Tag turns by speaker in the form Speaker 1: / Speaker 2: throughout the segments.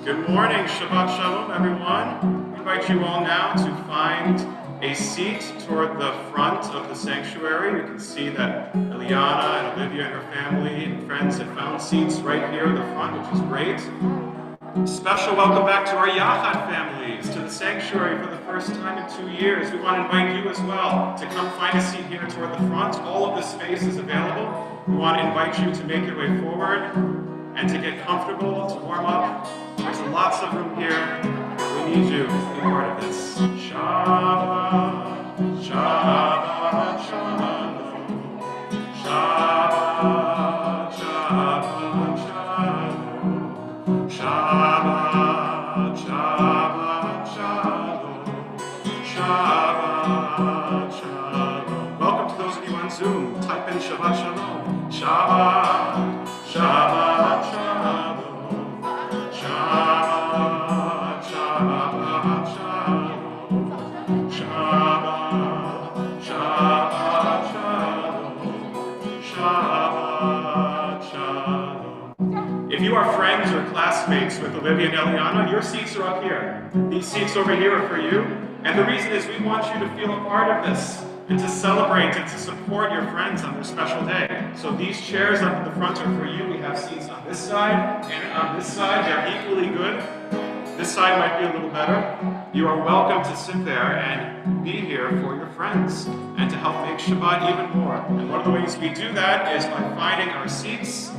Speaker 1: Good morning, Shabbat Shalom, everyone. I invite you all now to find a seat toward the front of the sanctuary. You can see that Eliana and Olivia and her family and friends have found seats right here in the front, which is great. Special welcome back to our Yachad families, to the sanctuary for the first time in 2 years. We want to invite you as well to come find a seat here toward the front. All of the space is available. We want to invite you to make your way forward and to get comfortable, to warm up. There's lots of room here. We need you to be part of this. Shabbat, Shabbat, Shalom. Shabbat, Shabbat, Shalom. Shabbat, Shabbat, Shalom. Shabbat, Shalom. Welcome to those of you on Zoom. Type in Shabbat Shalom. Shabbat, Shabbat, Shalom. Shabbat, Shabbat, Shalom. Shabbat, Shabbat, Shalom. Shabbat, Shalom. If you are friends or classmates with Olivia and Eliana, your seats are up here. These seats over here are for you. And the reason is we want you to feel a part of this and to celebrate and to support your friends on their special day. So these chairs up at the front are for you. We have seats on this side and on this side. They're equally good. This side might be a little better. You are welcome to sit there and be here for your friends and to help make Shabbat even more. And one of the ways we do that is by finding our seats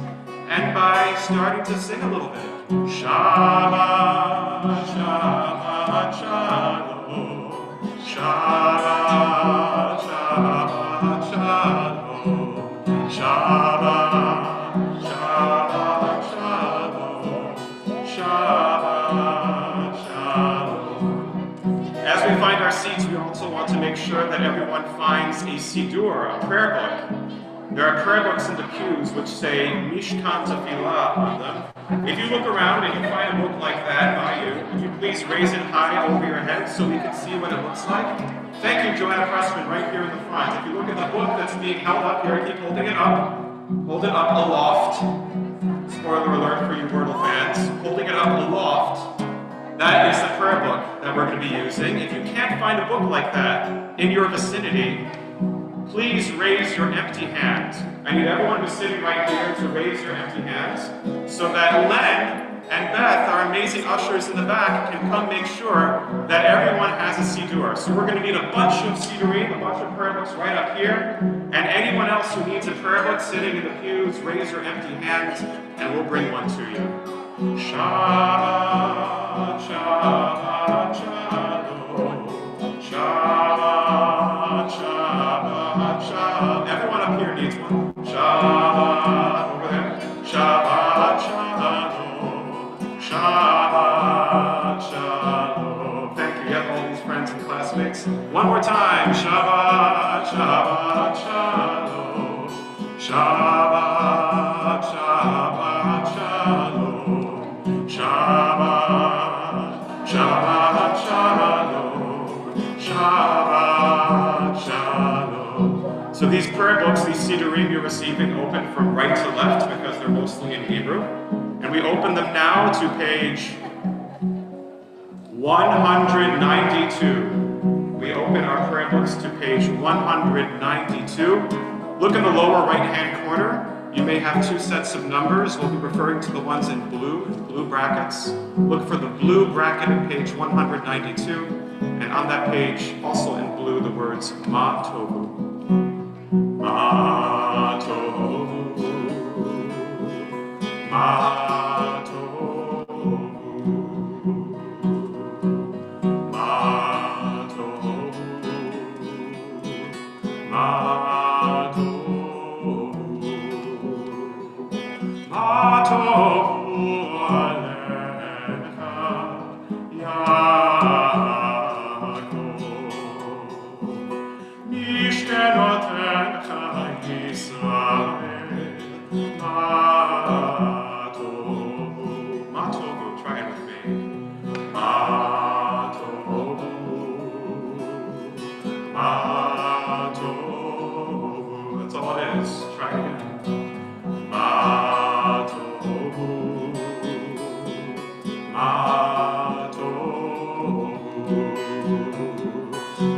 Speaker 1: and by starting to sing a little bit. Shabbat, Shabbat, Shalom. Shabbat, Shabbat, Shalom. Shabbat, Shabbat, Shalom. Shabbat, Shalom. As we find our seats, we also want to make sure that everyone finds a siddur, a prayer book. There are prayer books in the pews which say Mishkan Tefillah on them. If you look around and you find a book like that by you, would you please raise it high over your head so we can see what it looks like? Thank you, Joanna Pressman, right here in the front. If you look at the book that's being held up here, keep holding it up. Hold it up aloft. Spoiler alert for you Wordle fans. Holding it up aloft. That is the prayer book that we're going to be using. If you can't find a book like that in your vicinity, please raise your empty hand. I need everyone who's sitting right here to raise your empty hands so that Len and Beth, our amazing ushers in the back, can come make sure that everyone has a siddur. So we're going to need a bunch of siddurim, a bunch of prayer books right up here. And anyone else who needs a prayer book sitting in the pews, raise your empty hands and we'll bring one to you. Shabbat, Shabbat, Shalom. Shabbat, Shabbat, Shalom. Everyone up here needs one. Shabbat, over there. Shabbat, Shalom. Shabbat, Shalom. Thank you. You have all these friends and classmates. One more time. Shabbat, Shabbat, Shalom. Shabbat, Shabbat, Shalom. Shabbat, Shabbat, Shalom. Shabbat, Shalom. So these prayer books, these siddurim you're receiving, open from right to left because they're mostly in Hebrew. And we open them now to page 192. We open our prayer books to page 192. Look in the lower right-hand corner. You may have two sets of numbers. We'll be referring to the ones in blue brackets. Look for the blue bracket at page 192. And on that page, also in blue, the words Ma Tohu. Ma Tohu. Ma Tohu. Ma Tohu. Ma Tohu. Ma Tohu Alecha Yaakov Mishkenotecha Yisrael Ma Tohu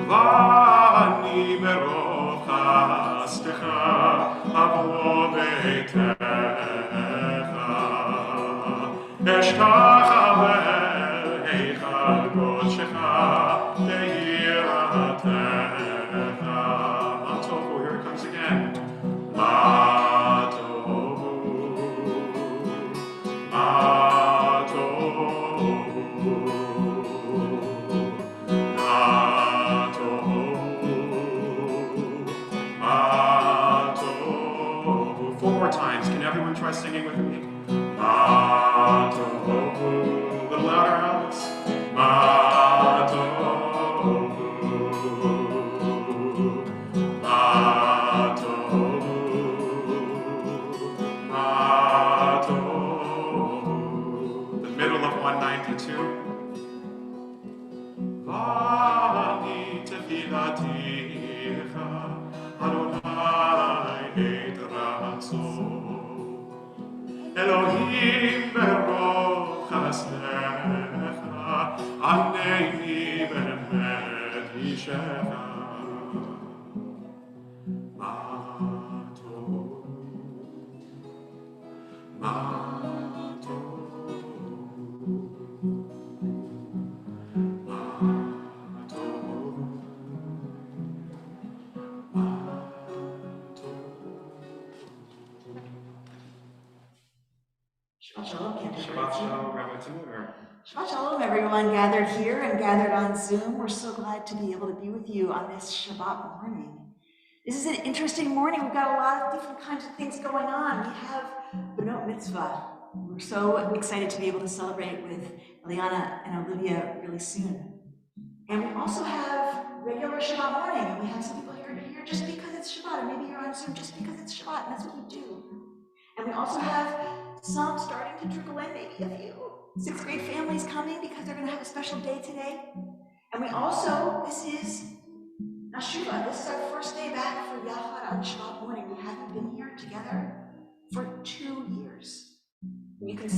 Speaker 1: ואני ברוב חסדך אבוא ביתך, אשכח אל היכל קודשך ליראתך. מה טובו, here it comes again. מה טובו, מה טובו. Four more times. Can everyone try singing with me? A little louder, Alex. The middle of 192. Vani tefilaticha Adonai et ratzo Elohim berov chasdecha Aneni be'emet ishecha Ma tov, ma tov.
Speaker 2: Shabbat Shalom, everyone gathered here and gathered on Zoom. We're so glad to be able to be with you on this Shabbat morning. This is an interesting morning. We've got a lot of different kinds of things going on. We have Benot Mitzvah. We're so excited to be able to celebrate with Eliana and Olivia really soon. And we also have regular Shabbat morning. And we have some people here just because it's Shabbat, and maybe you're on Zoom just because it's Shabbat, and that's what we do. And we also have some starting to trickle in, maybe a few 6th grade families coming because they're going to have a special day today. And we also, this is Nashuva. This is our first day back for Yachad on Shabbat morning. We haven't been here together for 2 years. And I can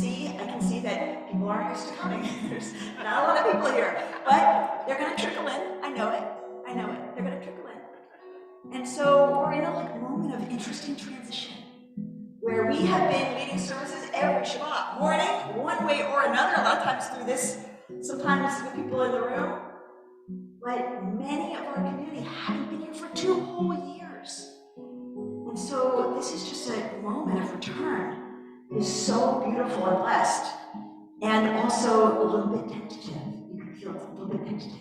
Speaker 2: see that people aren't used to coming. There's not a lot of people here, but they're going to trickle in. I know it. They're going to trickle in. And so we're in a moment of interesting transition, where we have been leading services every Shabbat morning, one way or another, a lot of times through this, sometimes with people in the room. But many of our community haven't been here for 2 whole years. And so this is just a moment of return. It's so beautiful and blessed, and also a little bit tentative. You can feel it's a little bit tentative.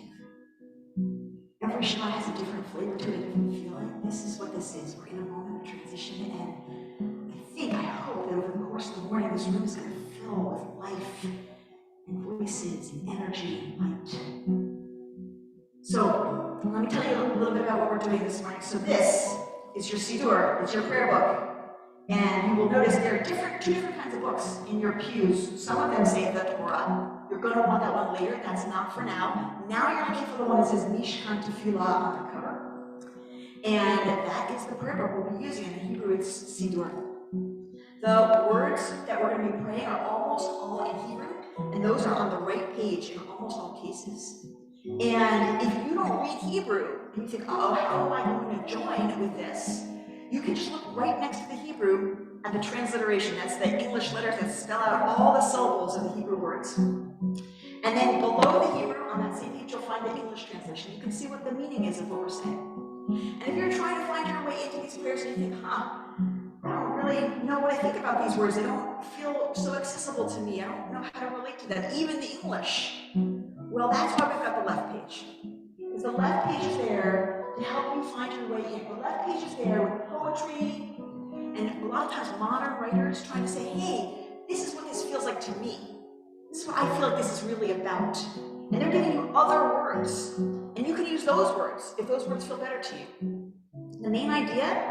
Speaker 2: Every Shabbat has a different flavor to it, a different feeling. This is what this is. We're in a moment of transition, and I hope that over the course of the morning, this room is going to fill with life and voices and energy and light. So let me tell you a little bit about what we're doing this morning. So this is your Siddur, it's your prayer book. And you will notice there are 2 different kinds of books in your pews. Some of them say the Torah. You're going to want that one later. That's not for now. Now you're looking for the one that says Mishkan Tefillah on the cover. And that is the prayer book we'll be using. In the Hebrew, it's Siddur. The words that we're going to be praying are almost all in Hebrew, and those are on the right page in almost all cases. And if you don't read Hebrew, and you think, oh, how am I going to join with this? You can just look right next to the Hebrew at the transliteration. That's the English letters that spell out all the syllables of the Hebrew words. And then below the Hebrew, on that same page, you'll find the English translation. You can see what the meaning is of what we're saying. And if you're trying to find your way into these prayers and you think, I don't really know what I think about these words. They don't feel so accessible to me. I don't know how to relate to them, even the English. Well, that's why we've got the left page. Because the left page is there to help you find your way in. The left page is there with poetry and a lot of times modern writers trying to say, hey, this is what this feels like to me. This is what I feel like this is really about. And they're giving you other words. And you can use those words if those words feel better to you. The main idea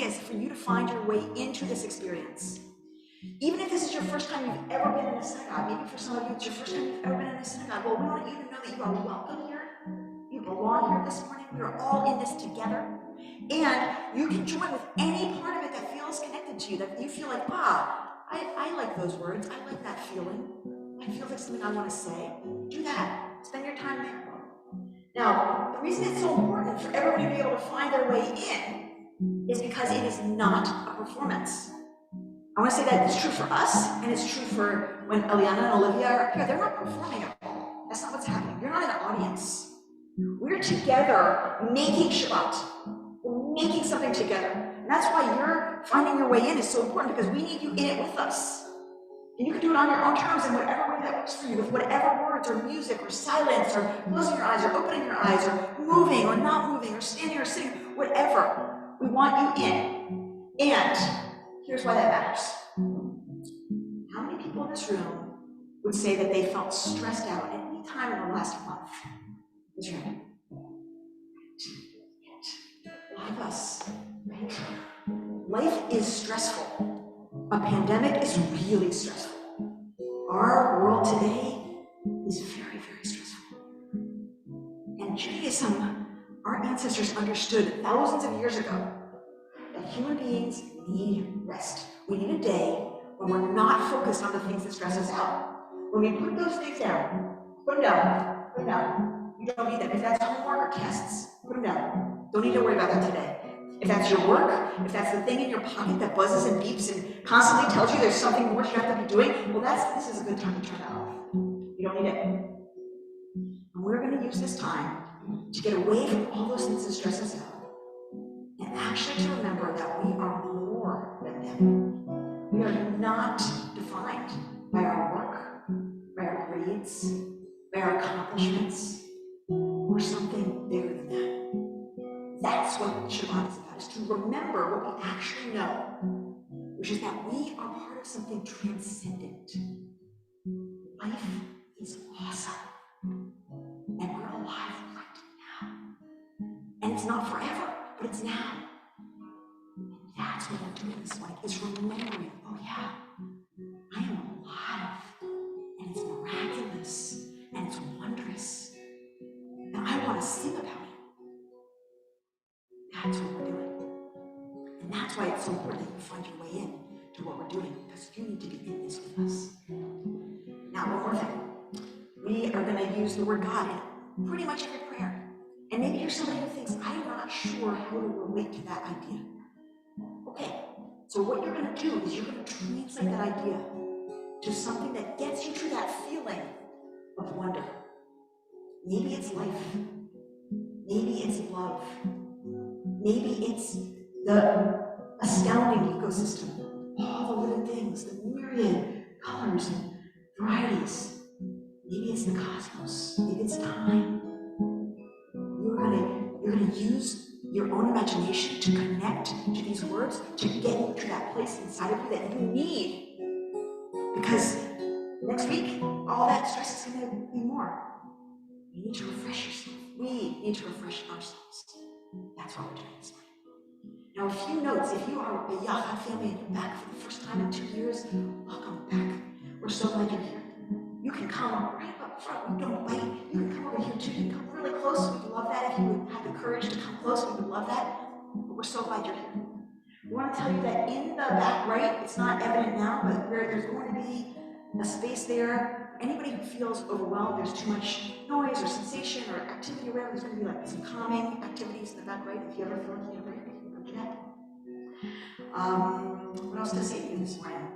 Speaker 2: is for you to find your way into this experience. Even if this is your first time you've ever been in a synagogue, maybe for some of you it's your first time you've ever been in a synagogue, well, we want you to know that you are welcome here. You belong here this morning. We are all in this together. And you can join with any part of it that feels connected to you, that you feel like, I like those words. I like that feeling. It feels like something I want to say. Do that. Spend your time there. Now, the reason it's so important for everybody to be able to find their way in is because it is not a performance. I want to say that it's true for us, and it's true for when Eliana and Olivia are up here. They're not performing at all. That's not what's happening. You're not an audience. We're together making Shabbat. We're making something together. And that's why you're finding your way in is so important, because we need you in it with us. And you can do it on your own terms in whatever way that works for you, with whatever words or music or silence or closing your eyes or opening your eyes or moving or not moving or standing or sitting, whatever. We want you in. And here's why that matters. How many people in this room would say that they felt stressed out at any time in the last month? Raise your hand. A lot of us, right? Life is stressful. A pandemic is really stressful. Our world today is very, very stressful. And Judaism, our ancestors understood thousands of years ago that human beings need rest. We need a day when we're not focused on the things that stress us out. When we put those things down, put them down, put them down. You don't need them. If that's homework or tests, put them down. Don't need to worry about that today. If that's your work, if that's the thing in your pocket that buzzes and beeps and constantly tells you there's something more you have to be doing, well, this is a good time to turn that off. You don't need it. And we're going to use this time to get away from all those things that stress us out, and actually to remember that we are more than them. We are not defined by our work, by our grades, by our accomplishments. We're something bigger than that. That's what Shabbat is about, is to remember what we actually know, which is that we are part of something transcendent. Life is awesome, and we're alive right now. And it's not forever, but it's now. And that's what I'm doing this morning, is remembering, oh yeah, I am alive, and it's miraculous, and it's wondrous, and I want to sing about it. That's what we're doing. And that's why it's so important that you find your way in to what we're doing, because you need to be in this with us. Now, one more thing. We are going to use the word God in pretty much every prayer. And maybe you're somebody who thinks, I'm not sure how to relate to that idea. Okay, so what you're going to do is you're going to translate that idea to something that gets you to that feeling of wonder. Maybe it's life. Maybe it's love. Maybe it's the astounding ecosystem, all the living things, the myriad colors and varieties. Maybe it's the cosmos. Maybe it's time. You're gonna use your own imagination to connect to these words, to get you to that place inside of you that you need. Because next week, all that stress is gonna be more. You need to refresh yourself. We need to refresh ourselves. That's what we're doing this morning. Now, a few notes. If you are a Yachad family and you're back for the first time in 2 years, welcome back. We're so glad you're here. You can come right up front. We don't bite. You can come over here too. You can come really close. We'd love that. If you would have the courage to come close, we would love that. But we're so glad you're here. We want to tell you that in the back right, it's not evident now, but there's going to be a space there. Anybody who feels overwhelmed, there's too much noise or sensation or activity around, there's going to be like some calming activities in the back right. If you ever feel like you need a break, you can go do that. What else to say to you this morning?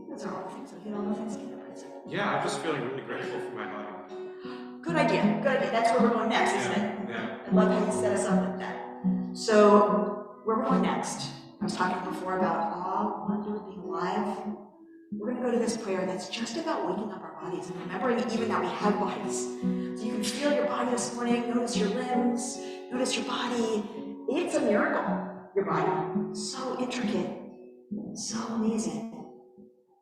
Speaker 2: Those are all the things. I hit all the things in the present.
Speaker 1: Yeah, I'm just feeling really grateful for my body.
Speaker 2: Good idea. Good idea. That's where we're going next, isn't it?
Speaker 1: Yeah.
Speaker 2: I love how you set us up like that. So, where we're going next, I was talking before about awe, wonder, being alive. We're going to go to this prayer that's just about waking up our bodies and remembering even that we have bodies. So you can feel your body this morning, notice your limbs, notice your body. It's a miracle, your body. So intricate, so amazing.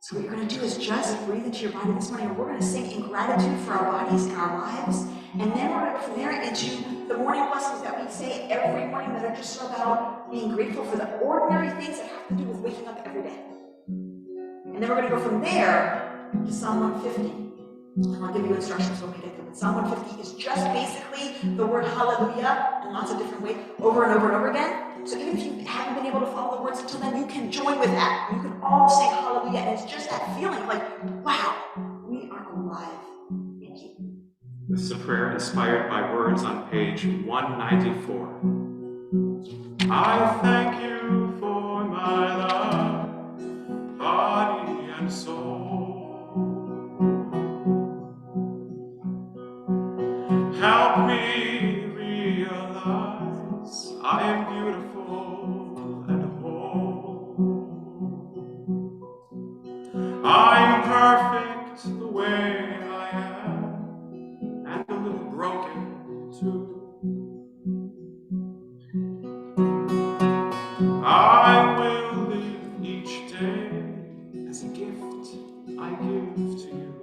Speaker 2: So what you're going to do is just breathe into your body this morning, and we're going to sing in gratitude for our bodies and our lives, and then we're going to go from there into the morning blessings that we say every morning that are just about being grateful for the ordinary things that have to do with waking up every day. And then we're going to go from there to Psalm 150. And I'll give you instructions when we get there. But Psalm 150 is just basically the word hallelujah in lots of different ways, over and over and over again. So even if you haven't been able to follow the words until then, you can join with that. You can all say hallelujah, and it's just that feeling like, wow, we we are alive in you.
Speaker 1: This is a prayer inspired by words on page 194. I thank you for my life, body and soul. Help me realize I am beautiful and whole. I'm perfect the way I am, and a little broken too. I will live each day as a gift I give to you.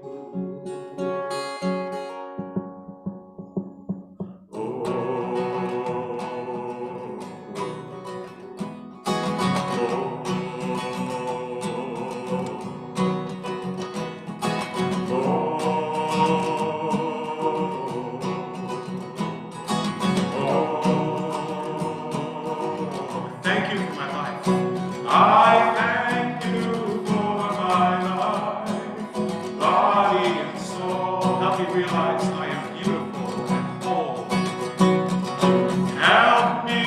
Speaker 1: Thank you for my life. I thank you for my life, body and soul. Help me realize I am beautiful and whole. Help me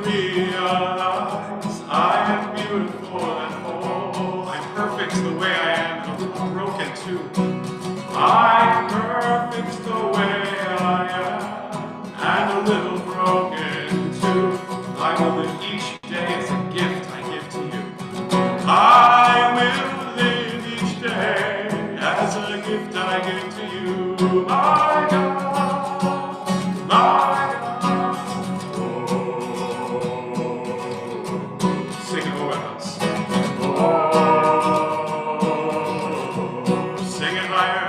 Speaker 1: realize I am beautiful and whole. I'm perfect the way I am, and a little broken too. I'm perfect the way I am, and a little broken too. I will live each day as a gift I give to you. I will live each day as a gift I give to you. My God, my God. Oh, sing it with us. Oh, sing it higher.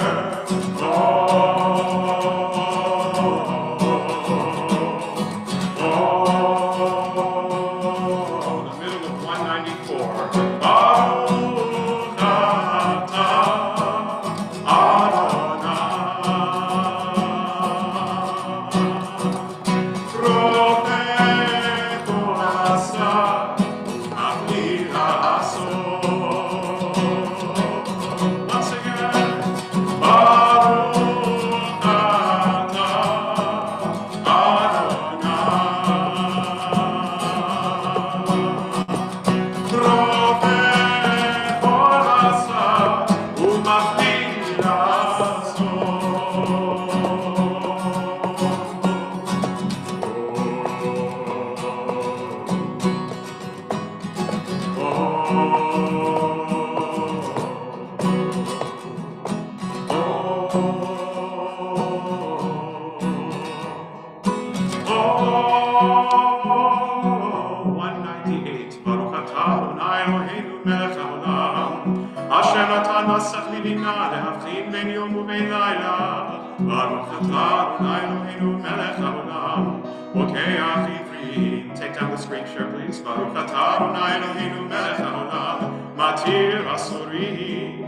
Speaker 1: Take down the screen share, please. Baruch atah Adonai Eloheinu melech haolam, matir asurim.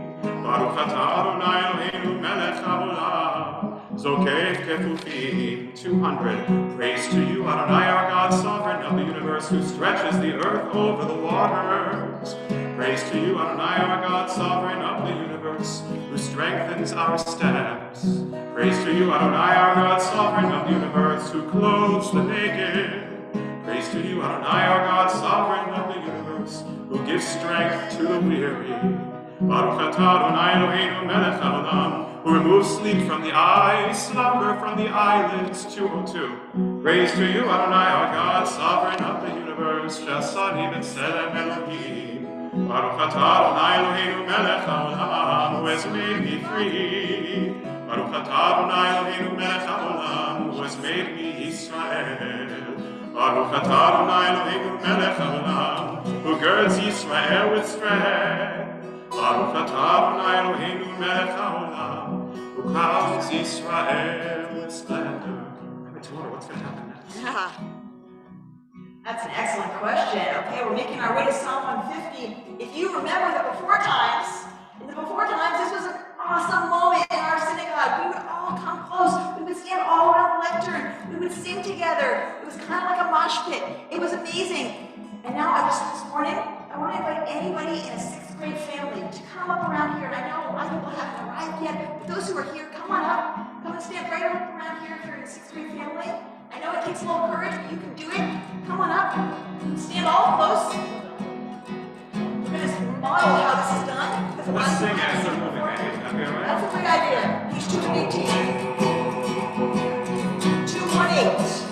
Speaker 1: Baruch atah Adonai Eloheinu melech haolam, zokeh kefufim. 200. Praise to you, Adonai, our God, sovereign of the universe, who stretches the earth over the waters. Praise to you, Adonai, our God, sovereign of the universe, who strengthens our steps. Praise to you, Adonai, our God, sovereign of the universe, who clothes the naked. Praise to you, Adonai, our God, sovereign of the universe, who gives strength to the weary. Baruch atah Adonai Eloheinu melech haolam, who removes sleep from the eyes, slumber from the eyelids. 202. Praise to you, Adonai, our God, sovereign of the universe, Shasani b'tselem Elohim. Baruch atah Adonai Eloheinu melech haolam, who has made me free. Baruch atah Adonai Eloheinu melech haolam, who has made me Israel. Baruch atah Adonai Eloheinu melech haolam, who girds Israel with strength. Baruch atah Adonai Eloheinu melech haolam, who crowns Israel with splendor. Tomorrow, what's going to happen next?
Speaker 2: Yeah. That's an excellent question. Okay, we're making our way to Psalm 150. If you remember the before times, this was an awesome moment in our synagogue. We would all come close. We would stand all around the lectern. We would sing together. It was kind of like a mosh pit. It was amazing. And now, this morning, I want to invite anybody in a 6th grade family to come up around here. And I know a lot of people haven't arrived yet, but right around here if you're in a 6th grade family. I know it takes a little courage, but you can do it. Come on up. Stand all close. We're going to model how this is done.
Speaker 1: Let's sing as they're moving, maybe. Is that good, right?
Speaker 2: That's a great idea. Page 218. 218.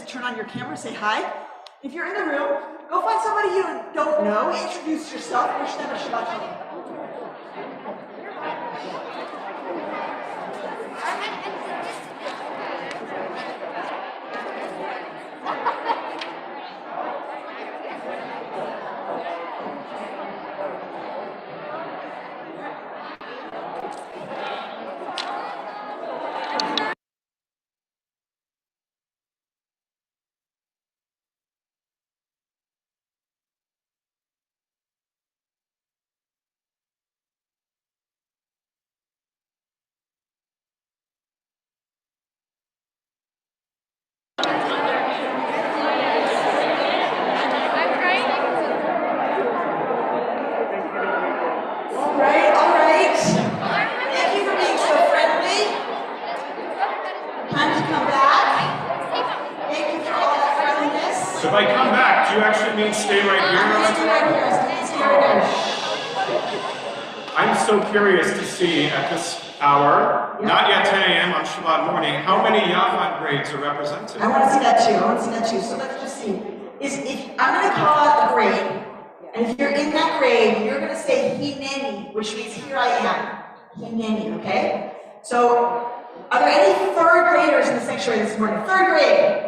Speaker 3: Turn on your camera, say hi. If you're in the room, go find somebody you don't know, introduce yourself, wish them a Shabbat Shalom.
Speaker 1: So if I come back, do you actually mean stay right here?
Speaker 2: Stay right here. Stay right here.
Speaker 1: I'm so curious to see at this hour, not yet 10 a.m. on Shabbat morning, how many Yafat grades are represented?
Speaker 2: I want to see that too. So let's just see. I'm going to call out the grade, and if you're in that grade, you're going to say Hineni, which means here I am. Hineni, okay? So
Speaker 3: Are there any third graders in the sanctuary this morning? Third grade?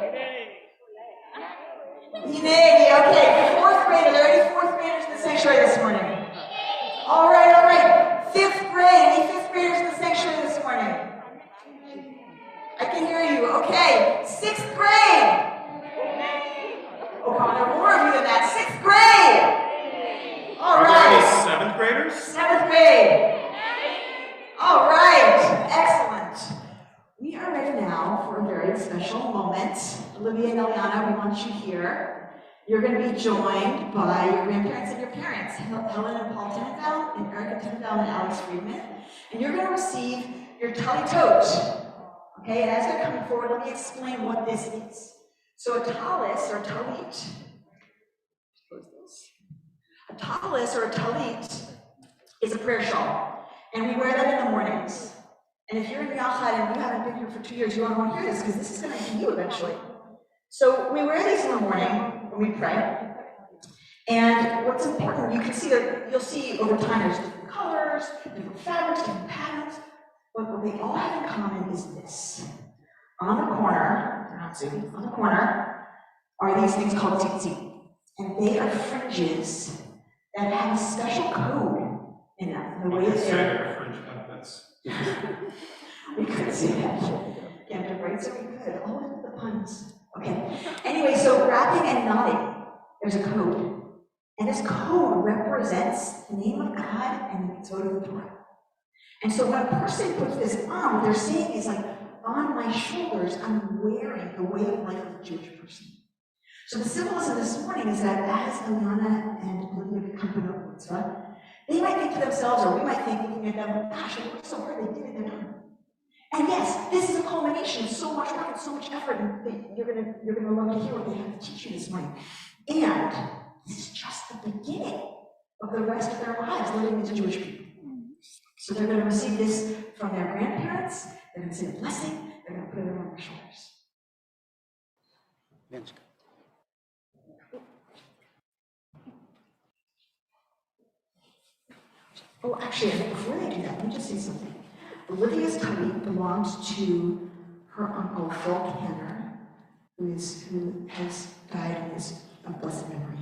Speaker 3: Maybe, okay. Fourth grade, are there any fourth graders in the sanctuary this morning? All right, all right. Fifth grade, any fifth graders in the sanctuary this morning? I can hear you, okay. Sixth grade. Oh, come on, there are more of you than that. Sixth grade. All
Speaker 1: Are there
Speaker 3: right.
Speaker 1: any seventh graders?
Speaker 3: Seventh grade. All right, excellent. We are ready now for a very special moment. Olivia and Eliana, we want you here. You're going to be joined by your grandparents and your parents, Helen and Paul Tenenbaum, and Erica Tenenbaum and Alex Friedman. And you're going to receive your Antidote. Okay, and as they're coming forward, let me explain what this is. So a talis or talit, a talis or a talit is a prayer shawl, and we wear them in the mornings. And if you're in Yachad and you haven't been here for 2 years, you want to hear this because this is going to be you eventually. So we wear these in the morning when we pray. And what's important, you can see that you'll see over time there's different colors, different fabrics, different patterns. But what they all have in common is this. On the corner, they're not zooming, on the corner are these things called tzitzit. And they are fringes that have a special code in them. The way that they're
Speaker 1: fringe benefits.
Speaker 3: We could say that. Yeah, the rights are good. All of the puns. Okay. Anyway, so wrapping and knotting, there's a code. And this code represents the name of God and the Mitzvah of the Torah. And so when a person puts this on, what they're saying is like, on my shoulders, I'm wearing the way of life of a Jewish person. So the symbolism this morning is that as Eliana and Olivia become a mitzvah, they might think to themselves, or we might think, looking at them, gosh, I worked so hard, they did it, they're done. And yes, this is a culmination of so much work and so much effort, and you're gonna love to hear what they have to teach you this morning. And this is just the beginning of the rest of their lives living as Jewish people. So they're going to receive this from their grandparents, they're going to say a blessing, they're going to put it on their shoulders. Oh, actually, I think before they do that, let me just say something. Olivia's talit belongs to her uncle, Phil Canner, who has died in his blessed memory.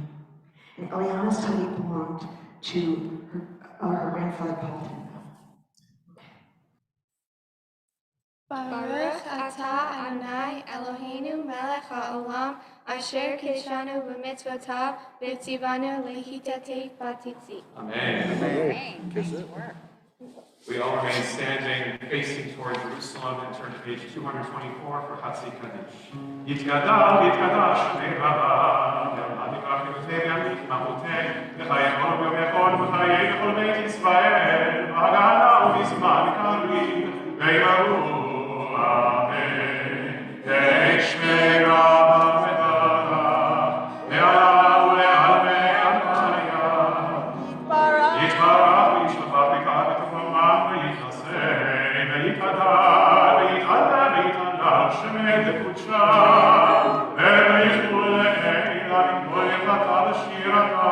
Speaker 3: And Eliana's talit belonged to her grandfather, Paul Tenenbaum.
Speaker 4: Baruch atah Adonai Eloheinu melech haolam asher kishanu b'mitzvotav v'tzivanu lehitatei b'tzitzit.
Speaker 1: Amen.
Speaker 5: Amen. Nice work.
Speaker 1: We all remain standing, facing toward Jerusalem, and turn to page 224 for Hatzi Kaddish. Yitkadal, Yitkadash, Me'ava, Yamad Yikach Yotei, Yamik Mahotei, V'chayim Ol Yomechon, V'chayim V'chol Beit Yisrael, V'hagana U'vizman Karim, Ve'yaru, Amen. Ve'shmei Rabba Me'ara, Me'ara U'le'almei Almaya, Yitbarach V'yishmachar B'kar V'tofamam V'yitnasei, Ve'yitadar, Ve'yitadar, Ve'yitadar, Shemei De'kutsha, Ve'yichul Le'eila, V'kol Yechata L'shirata,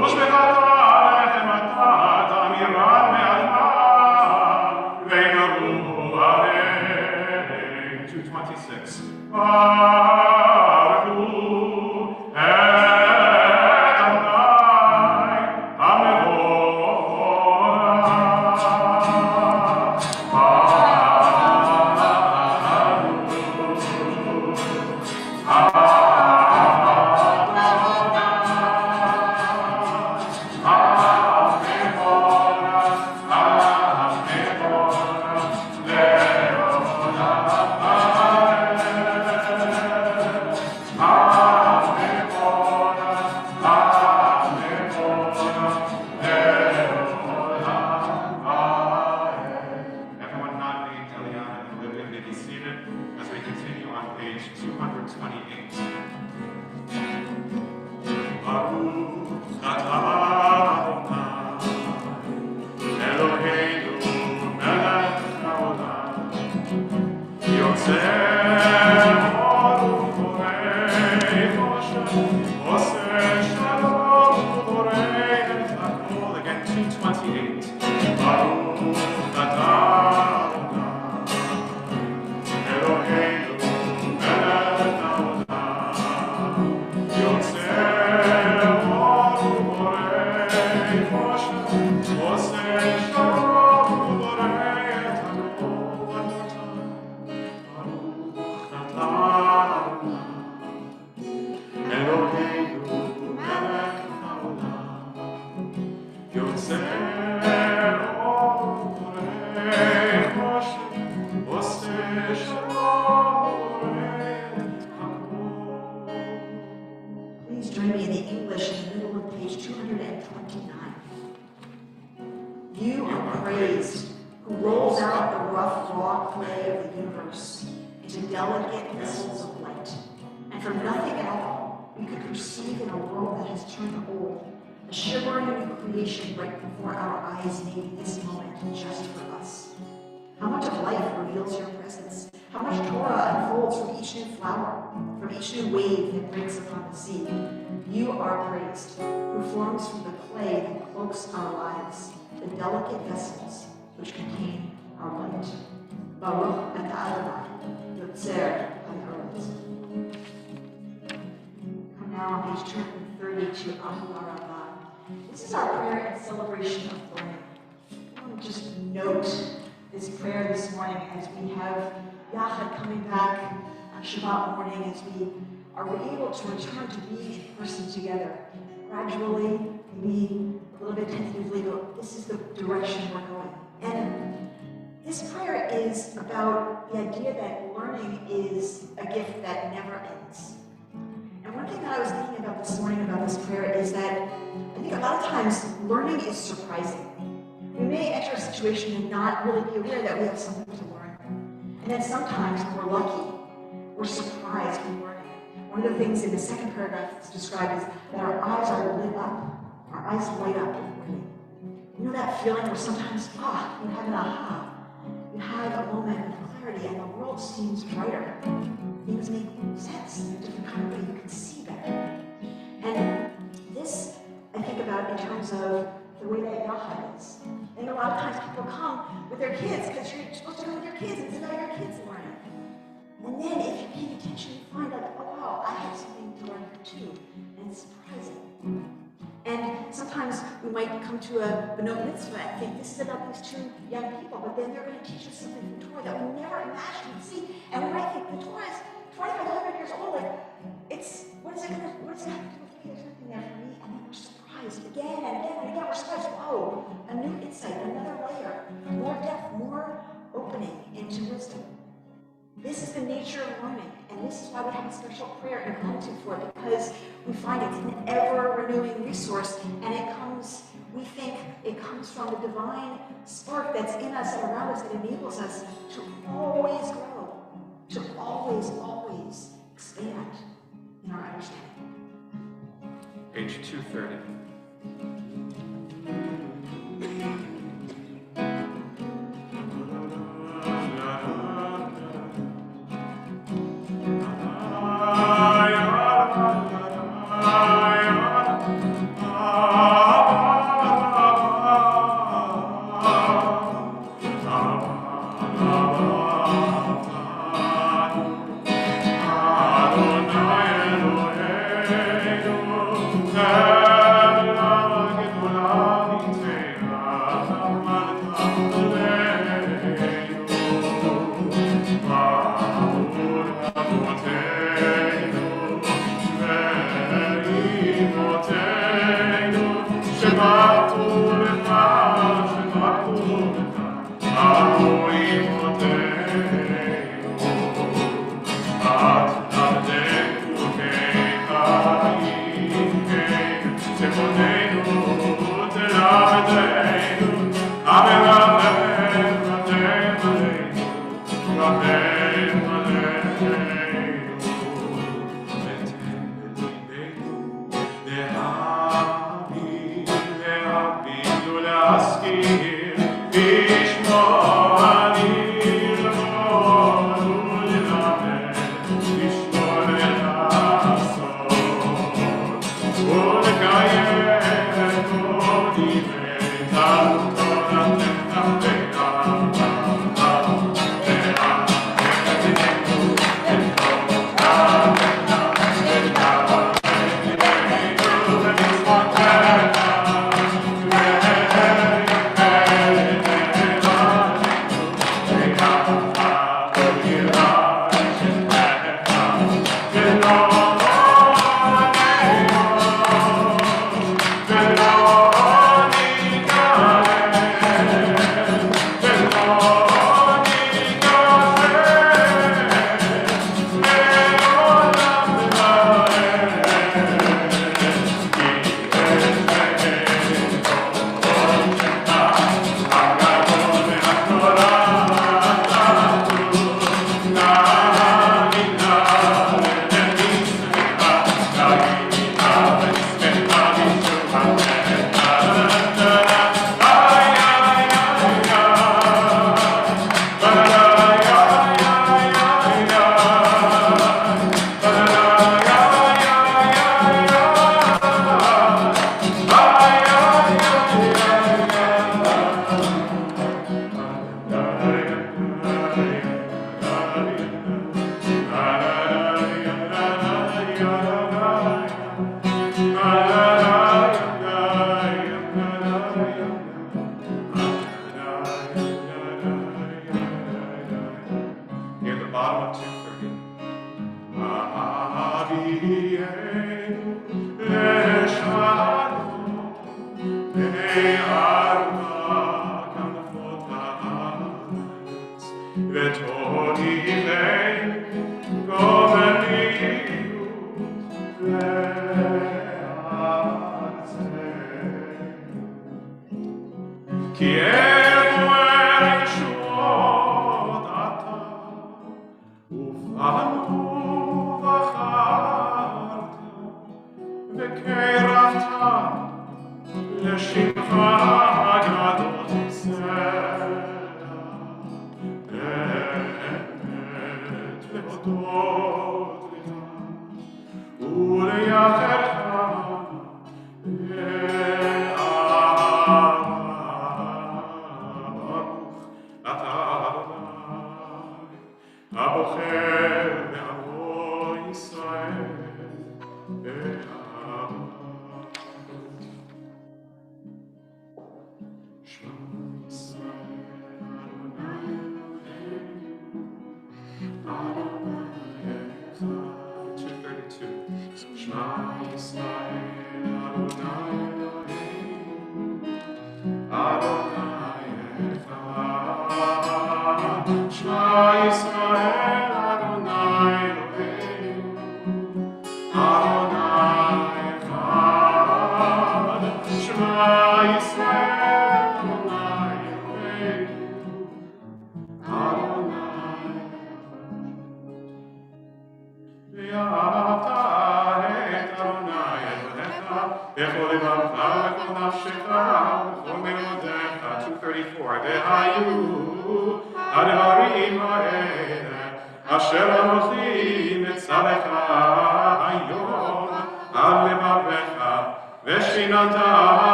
Speaker 1: U'shmechata L'echemata, Ta'miran Me'alma, Ve'yaru, Amen. 226. Everyone not named Eliana and Olivia may be seated as we continue on page 228. Baruch atah Adonai Eloheinu melech haolam Yotzei or u'borei choshen oseh shalom u'borei v'nitachol. Again, 228. Baruch atah Adonai
Speaker 3: 29. You are praised, who rolls out the rough, raw clay of the universe into delicate vessels of light. And from nothing at all, we could perceive in a world that has turned old, a shimmering new creation right before our eyes, made this moment just for us. How much of life reveals your presence? How much Torah unfolds from each new flower, from each new wave that breaks upon the sea? You are praised, who forms from the clay that cloaks our lives, the delicate vessels which contain our light. Baruch atah Adonai, Yotzer ha'orot. Come now on page 230 to Ahulah Rabbah. This is our prayer in celebration of learning. I want to just note this prayer this morning as we have Yachad coming back on Shabbat morning, as we are able to return to being in person together. Gradually, maybe a little bit tentatively, but this is the direction we're going. And this prayer is about the idea that learning is a gift that never ends. And one thing that I was thinking about this morning about this prayer is that I think a lot of times learning is surprising. We may enter a situation and not really be aware that we have something to learn. And then sometimes, when we're lucky, we're surprised with learning. One of the things in the second paragraph that's described is that our eyes are lit up. Our eyes light up with learning. You know that feeling where sometimes, you have an aha. You have a moment of clarity and the world seems brighter. Things make sense in a different kind of way. You can see better. And this, I think about in terms of the way that Yachad is. And a lot of times people come with their kids because you're supposed to come with your kids and sit down your kids learning. And then if you're paying attention, you find like, oh wow, I have something to learn here too. And it's surprising. And sometimes we might come to a Benot Mitzvah and think this is about these two young people, but then they're going to teach us something from Torah that we never imagined we'd see. And we might think the Torah is 2,500 years old. Like, what is it have to do with me? There's nothing there for me. And then we're surprised again and again and again. We're surprised. Whoa, a new insight, another layer, more depth, more opening into wisdom. This is the nature of learning, and this is why we have a special prayer and gratitude for it, because we find it's an ever-renewing resource, and we think it comes from the divine spark that's in us and around us that enables us to always grow, to always, always expand in our understanding.
Speaker 1: Page 230.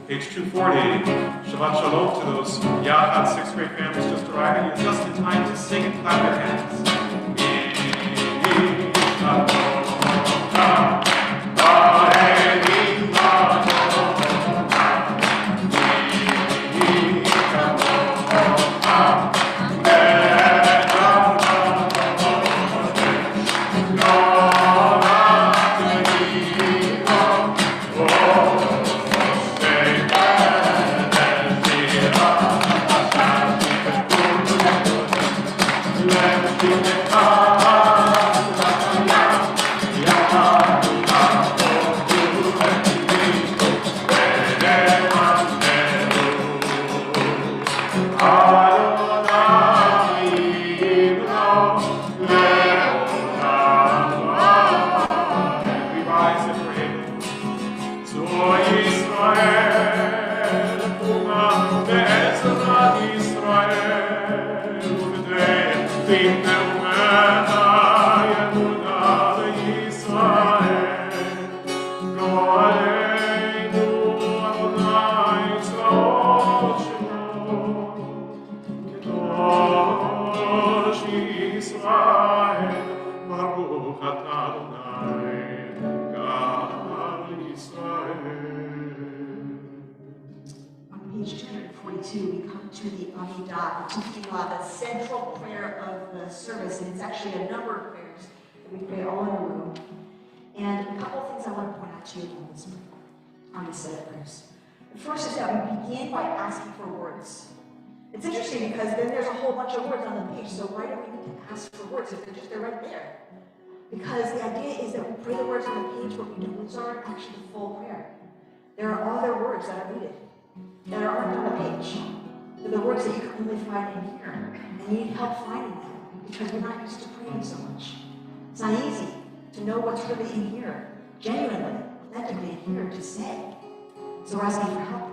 Speaker 1: Page 240, Shabbat Shalom to those Yachad 6th grade families just arriving. You're just in time to sing and clap your hands.
Speaker 3: We come to the Antidote, the central prayer of the service, and it's actually a number of prayers that we pray all in a row. And a couple of things I want to point out to you on this set of prayers. The first is that we begin by asking for words. It's interesting because then there's a whole bunch of words on the page, so why do we need to ask for words if they're right there? Because the idea is that we pray the words on the page, but we don't learn actually the full prayer. There are other words that are needed that aren't on the page. They're the words that you can only find in here. And you need help finding them because we're not used to praying so much. It's not easy to know what's really in here, genuinely, authentically in here to say. So we're asking for help.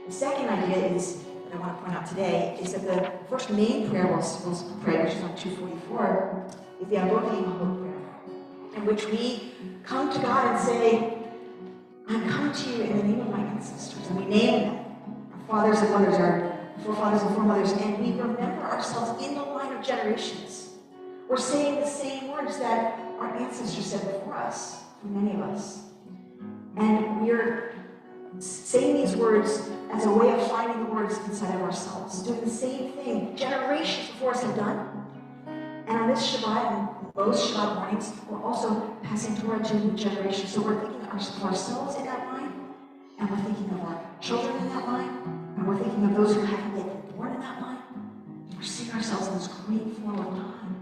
Speaker 3: The second idea is, that I want to point out today, is that the first main prayer we'll pray, which is on 244, is the Antidote prayer, in which we come to God and say, I'm coming to you in the name of my ancestors, and we name them, our fathers and mothers, our forefathers and foremothers, and we remember ourselves in the line of generations. We're saying the same words that our ancestors said before us, for many of us. And we're saying these words as a way of finding the words inside of ourselves, doing the same thing generations before us have done. And on this Shabbat, and most Shabbat mornings, we're also passing Torah to new generations. So we're thinking of ourselves in that line, and we're thinking of our children in that line, and we're thinking of those who haven't yet been born in that line. We're seeing ourselves in this great flow of time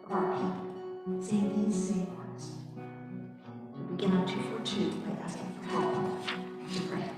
Speaker 3: of our people, saying these same words. We begin on 242 by asking for help to pray.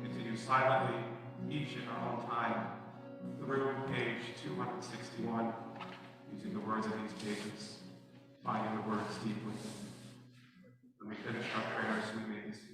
Speaker 1: Continue silently, each in our own time, through page 261, using the words of these pages, finding the words deeply. When we finish our prayers, we may be seated.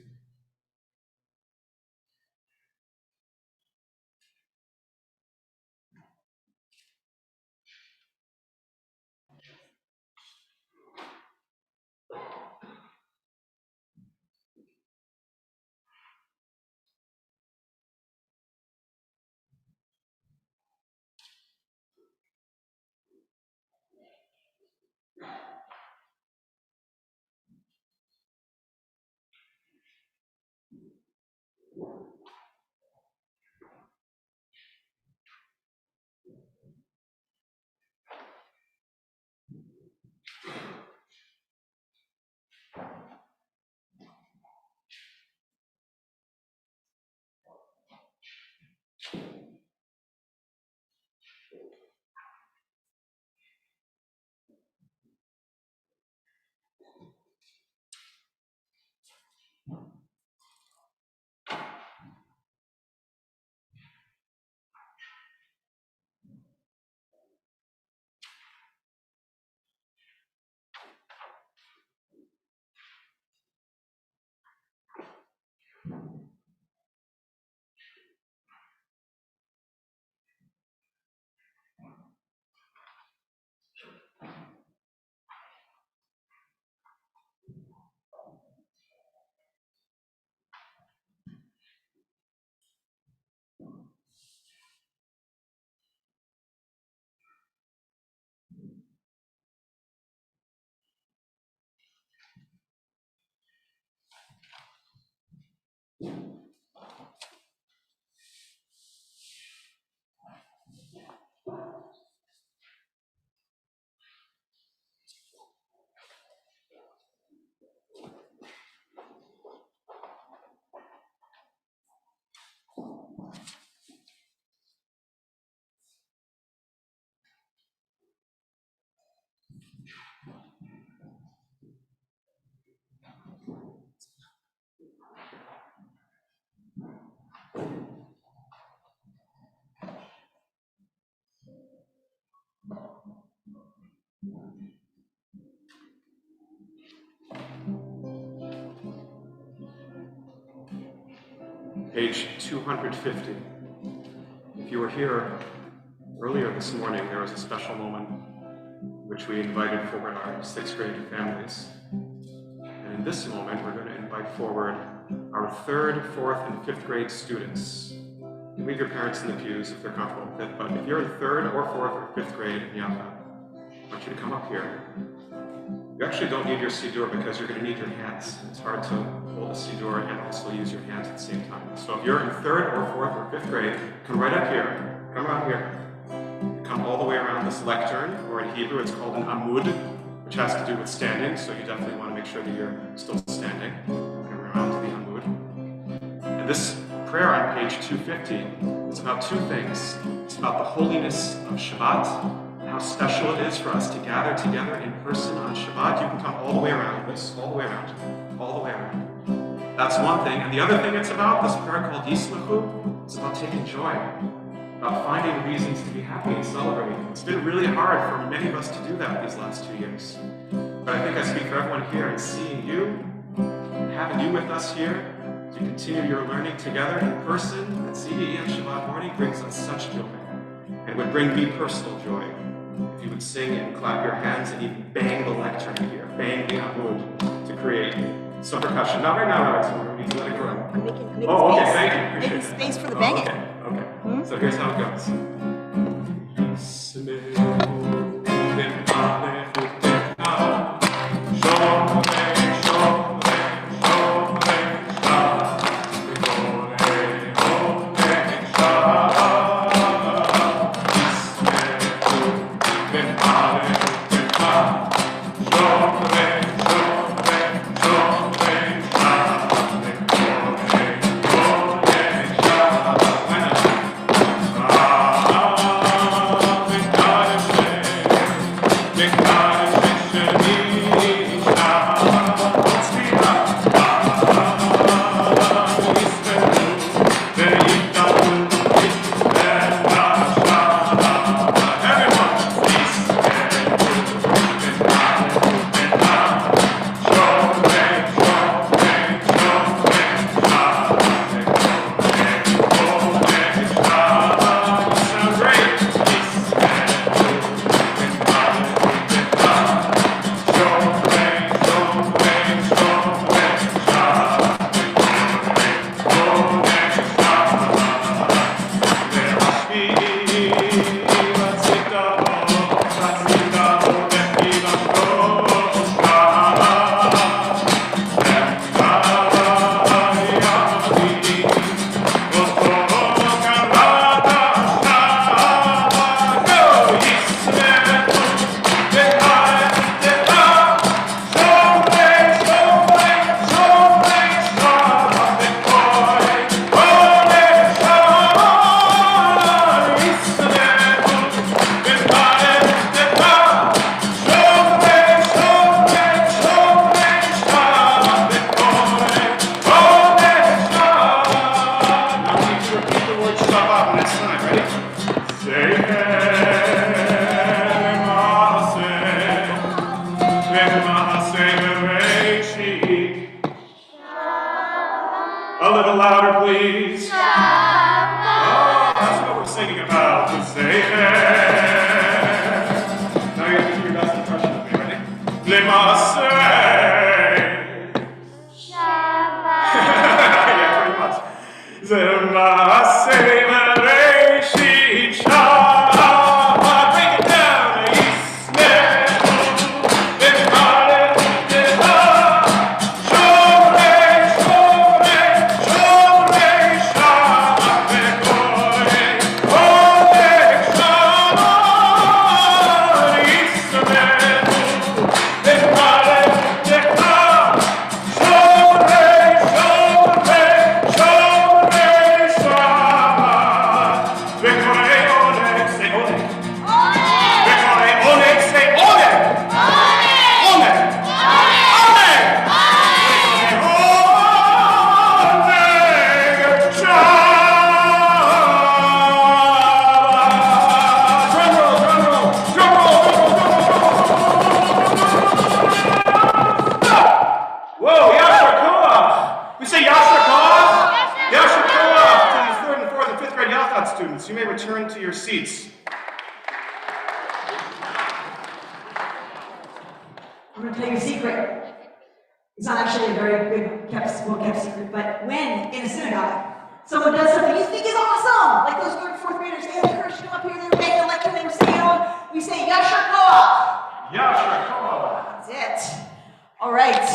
Speaker 1: Page 250. If you were here earlier this morning, there was a special moment which we invited forward our sixth grade families. And in this moment, we're going to invite forward our third, fourth, and fifth grade students. You leave your parents in the pews if they're comfortable with it, but if you're in third or fourth or fifth grade in Yapa, I want you to come up here. You actually don't need your siddur because you're going to need your hands. It's hard to hold a siddur and also use your hands at the same time. So if you're in third or fourth or fifth grade, come right up here. Come around here. Come all the way around this lectern, or in Hebrew it's called an amud, which has to do with standing, so you definitely want to make sure that you're still standing. Come around to the amud. And this prayer on page 250 is about two things. It's about the holiness of Shabbat, how special it is for us to gather together in person on Shabbat. You can come all the way around this, all the way around, all the way around. That's one thing. And the other thing it's about, this prayer called Yisluchu, is about taking joy, about finding reasons to be happy and celebrating. It's been really hard for many of us to do that these last 2 years. But I think I speak for everyone here in seeing you, having you with us here, To continue your learning together in person at CBE on Shabbat morning brings us such joy, and would bring me personal joy. If you would sing and clap your hands and even bang the lectern here, bang the amud to create some percussion. Not right now, Alex. We need to let it grow.
Speaker 2: I'm making
Speaker 1: Oh, okay,
Speaker 2: space.
Speaker 1: thank you. Appreciate
Speaker 2: Making
Speaker 1: that.
Speaker 2: space for the banging.
Speaker 1: Okay. So here's how it goes. A little louder, please. Oh, that's what we're singing about. To say now you have to do your best impression of me, ready? L'maaseh. Yeah, pretty much. L'maaseh v'reishit Shabbat. Break it down. Students, you may return to your seats.
Speaker 3: I'm going to tell you a secret. It's not actually a very good well-kept secret, but when in a synagogue, someone does something you think is awesome, like those third and fourth graders, they have the courage to come up here, they're making a lecture, they're saying, we say, Yasher Koach.
Speaker 1: Yasher Koach.
Speaker 3: That's it. All right.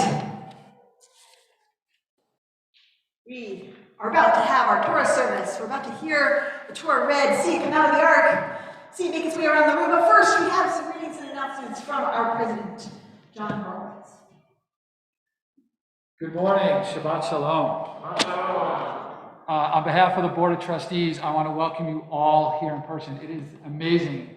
Speaker 3: We are about to have our Torah service. We're about to hear the Torah read, see it come out of the ark, see it make its way around the room. But first, we have some readings and announcements from our president, John Horowitz.
Speaker 5: Good morning. Shabbat Shalom.
Speaker 1: Shabbat Shalom.
Speaker 5: On behalf of the Board of Trustees, I want to welcome you all here in person. It is amazing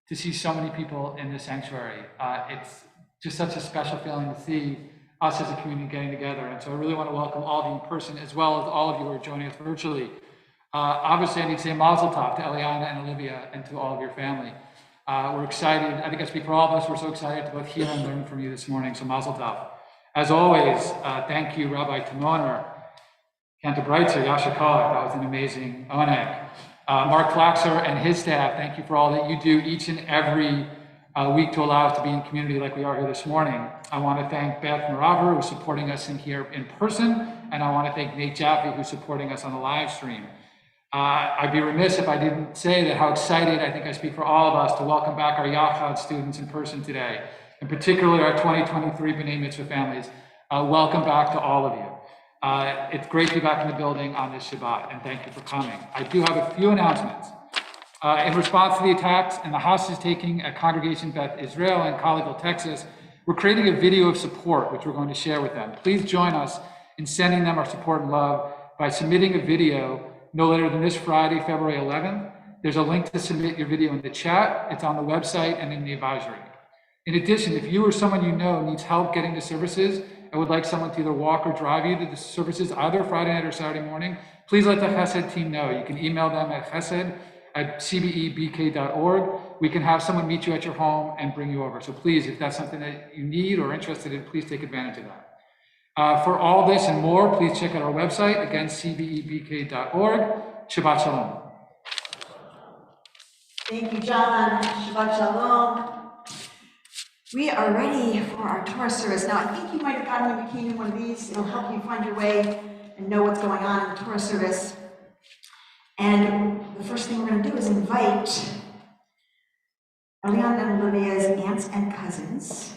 Speaker 5: to see so many people in this sanctuary. It's just such a special feeling to see us as a community getting together. And so I really want to welcome all of you in person, as well as all of you who are joining us virtually. Obviously, I need to say Mazel Tov to Eliana and Olivia and to all of your family. We're excited. I think I speak for all of us. We're so excited to both hear and learn from you this morning. So Mazel Tov. As always, thank you, Rabbi Timoner. Cantabritzer, Yashikalik, that was an amazing oneg. Mark Flaxer and his staff, thank you for all that you do each and every week to allow us to be in community like we are here this morning. I want to thank Beth Maraver, who's supporting us in here in person, and I want to thank Nate Jaffe, who's supporting us on the live stream. I'd be remiss if I didn't say that how excited, I think I speak for all of us, to welcome back our Yachad students in person today, and particularly our 2023 B'nai Mitzvah families. Welcome back to all of you. It's great to be back in the building on this Shabbat, and thank you for coming. I do have a few announcements. In response to the attacks and the hostage taking at Congregation Beth Israel in Colleyville, Texas, we're creating a video of support, which we're going to share with them. Please join us in sending them our support and love by submitting a video no later than this Friday, February 11th. There's a link to submit your video in the chat. It's on the website and in the advisory. In addition, if you or someone you know needs help getting to services and would like someone to either walk or drive you to the services either Friday night or Saturday morning, please let the Chesed team know. You can email them at chesed@cbebk.org. We can have someone meet you at your home and bring you over. So please, if that's something that you need or interested in, please take advantage of that. For all this and more, please check out our website, again, cbebk.org. Shabbat Shalom.
Speaker 2: Thank you, John. Shabbat Shalom. We are ready for our Torah service. Now, I think you might have gotten when you came in one of these. It'll help you find your way and know what's going on in the Torah service. And the first thing we're going to do is invite Eliana and Olivia's aunts and cousins,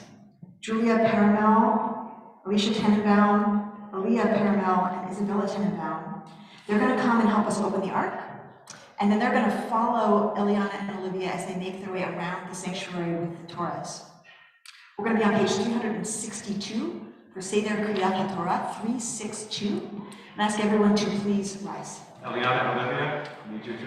Speaker 2: Julia Paramel, Alicia Tenenbaum, Aaliyah Paramel, and Isabella Tenenbaum. They're going to come and help us open the ark. And then they're going to follow Eliana and Olivia as they make their way around the sanctuary with the Torahs. We're going to be on page 362 for Seder Kriyat HaTorah, 362. And ask everyone to please rise.
Speaker 1: Eliana and Olivia, I need you to.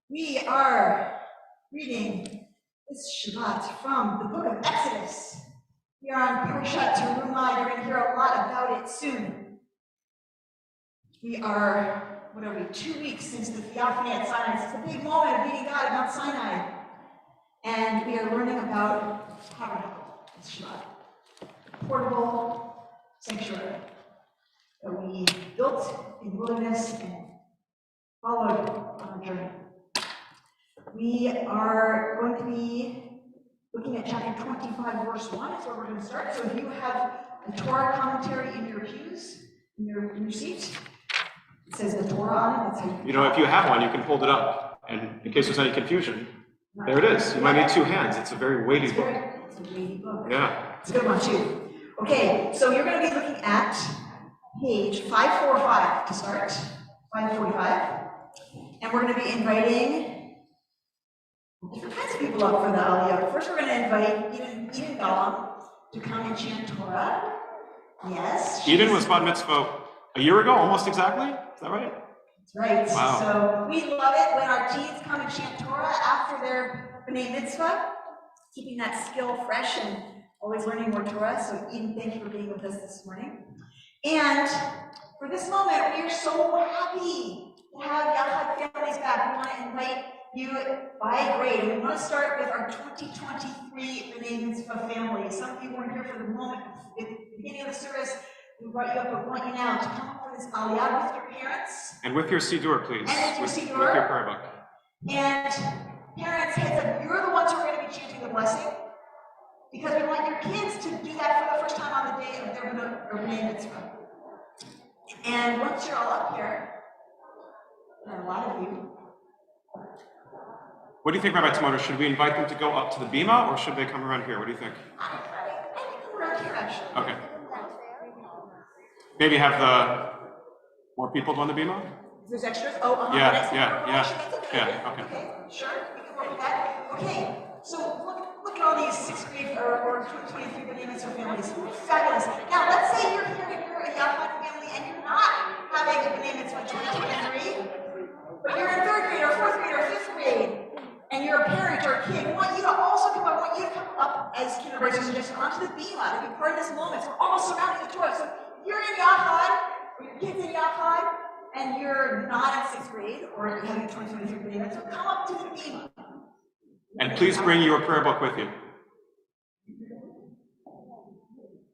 Speaker 3: We are reading this Shabbat from the book of Exodus. We are on First Tabernacle. You're going to hear a lot about it soon. We are, 2 weeks since the theophany at Sinai. It's a big moment of meeting God at Mount Sinai. And we are learning about Tabernacle, this Shabbat. Portable sanctuary that we built in the wilderness and followed on a journey. We are going to be looking at chapter 25, verse 1. That's where we're going to start. So if you have a Torah commentary in your pews, in your seats, it says the Torah on it. That's how
Speaker 1: You know, if you have one, you can hold it up. And in case there's any confusion, there it is. You might need two hands. It's a very weighty book.
Speaker 3: It's a weighty book.
Speaker 1: Yeah.
Speaker 3: It's a good one, too. Okay, so you're going to be looking at page 545 to start, 545. And we're going to be inviting different kinds of people up for the Aliyah. First, we're going to invite Eden Gollum to come and chant Torah. Yes.
Speaker 1: Eden was bat mitzvah a year ago, almost exactly. Is that right?
Speaker 3: That's right.
Speaker 1: Wow.
Speaker 3: So we love it when our teens come and chant Torah after their B'nai Mitzvah, keeping that skill fresh and always learning more Torah. So Eden, thank you for being with us this morning. And for this moment, we are so happy to have Yachad families back. We want to invite you by grade. And we want to start with our 2023 B'nai Mitzvah family. Some of you weren't here for the moment, at the beginning of the service. We brought you up, but we want you now to come up for this Aliyah with your parents.
Speaker 1: And with your Siddur, please.
Speaker 3: And with your Siddur.
Speaker 1: With your prayer book.
Speaker 3: And parents, heads up, you're the ones who are going to be chanting the blessing, because we want your kids to do that for the first time on the day of their B'nai Mitzvah. And once you're all up here, there are a lot of you.
Speaker 1: What do you think, Rabbi Tomoto? Should we invite them to go up to the bima, or should they come around here? What do you think?
Speaker 3: I think come around here, actually.
Speaker 1: Okay. Maybe have the more people go on the bima?
Speaker 3: If there's extras? Oh,
Speaker 1: Yeah,
Speaker 3: that's
Speaker 1: yeah.
Speaker 3: a good
Speaker 1: Yeah,
Speaker 3: idea.
Speaker 1: okay.
Speaker 3: Okay, sure, we can work with that. Okay, so look at all these 6th grade or 2023 B'nai Mitzvah families. Fabulous. Now, let's say you're here and you're a Yachad family and you're not having a B'nai Mitzvah 2023, but you're in 3rd grade or 4th grade or 5th grade, and you're a parent or a kid. We want you to also come up. I want you to come up as kindergarten suggested onto the bima to be part of this moment. So we're all surrounding the Torah. So you're in Yachad, or your kid's in Yachad, and you're not in 6th grade, or you're having 2023 B'nai Mitzvah, so come up to the bima.
Speaker 1: And please bring your prayer book with you.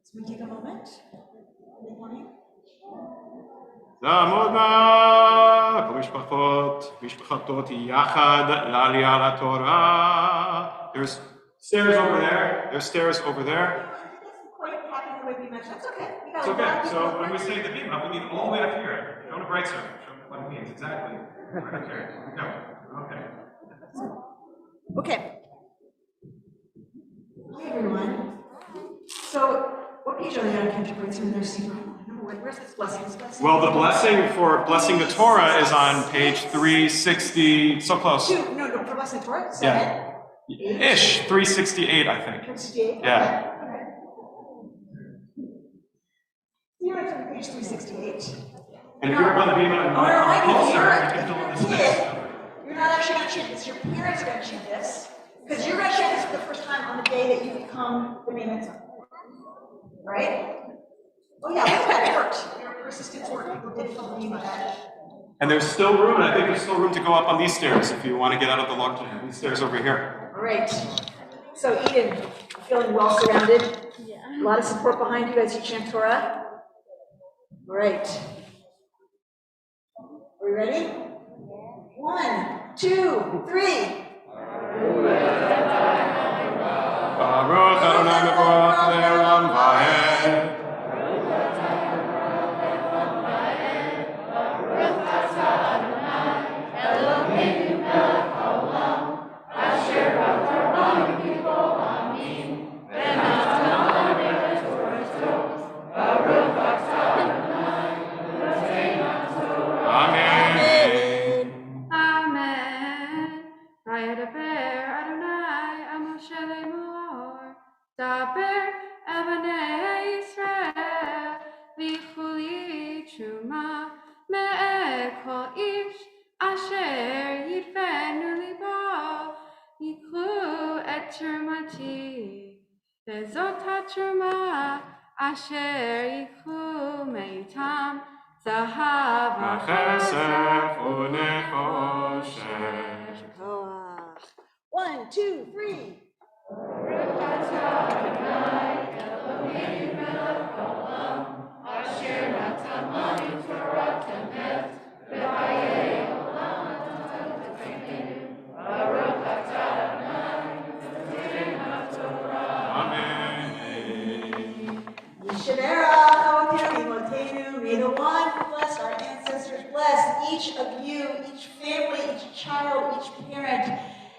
Speaker 3: So we take a moment. Good morning.
Speaker 1: Zamodna, משפחות יחד לעלייה לתורה. There's stairs over there. There's stairs over there.
Speaker 3: It doesn't quite happen the way we mentioned. That's okay. We got
Speaker 1: It's
Speaker 3: a lot
Speaker 1: okay.
Speaker 3: of people
Speaker 1: So
Speaker 3: up
Speaker 1: when we
Speaker 3: there.
Speaker 1: say the bima, we mean all the way up here. Don't have right side. Show me what it means exactly. Right up here. No. Okay.
Speaker 3: Okay. Hi, everyone. So, what page are they on? Can't you bring some of their secret? Where's this blessing?
Speaker 1: Well, the blessing for blessing the Torah is on page 360. So close.
Speaker 3: No, for blessing the Torah? 7?
Speaker 1: Yeah. Ish. 368, I think.
Speaker 3: 368?
Speaker 1: Yeah.
Speaker 3: Okay. You're on page 368.
Speaker 1: And if you're up on the bima and
Speaker 3: I want to
Speaker 1: closer,
Speaker 3: remind
Speaker 1: you
Speaker 3: you,
Speaker 1: can fill in
Speaker 3: if
Speaker 1: the
Speaker 3: you're a
Speaker 1: space.
Speaker 3: kid, you're not actually going to chant this. Your parents are going to chant this. Because you're going to chant this for the first time on the day that you become the B'nai Mitzvah. Right? Oh yeah, look at that, it worked. Your persistence worked. People did fill the badge.
Speaker 1: And there's still room, and I think there's still room to go up on these stairs if you want to get out of the locked in. These stairs over here.
Speaker 3: All right. So Eden, feeling well surrounded? Yeah. A lot of support behind you as you chant Torah? All right. Are we ready? 1, 2, 3.
Speaker 1: Baruch Adonai Mevorach le'olam va'ed. Amen.
Speaker 4: Amen. Vayedaber Adonai al Moshe lemor, daber el bnei Yisrael, v'chuli truma me'er kol ish asher yidfenu תרומתי, וזאת התרומה אשר ייקחו מאיתם זהב
Speaker 1: וכסף ונחושת.
Speaker 2: Koach. 1, 2, 3. May the one who blessed our ancestors bless each of you, each family, each child, each parent,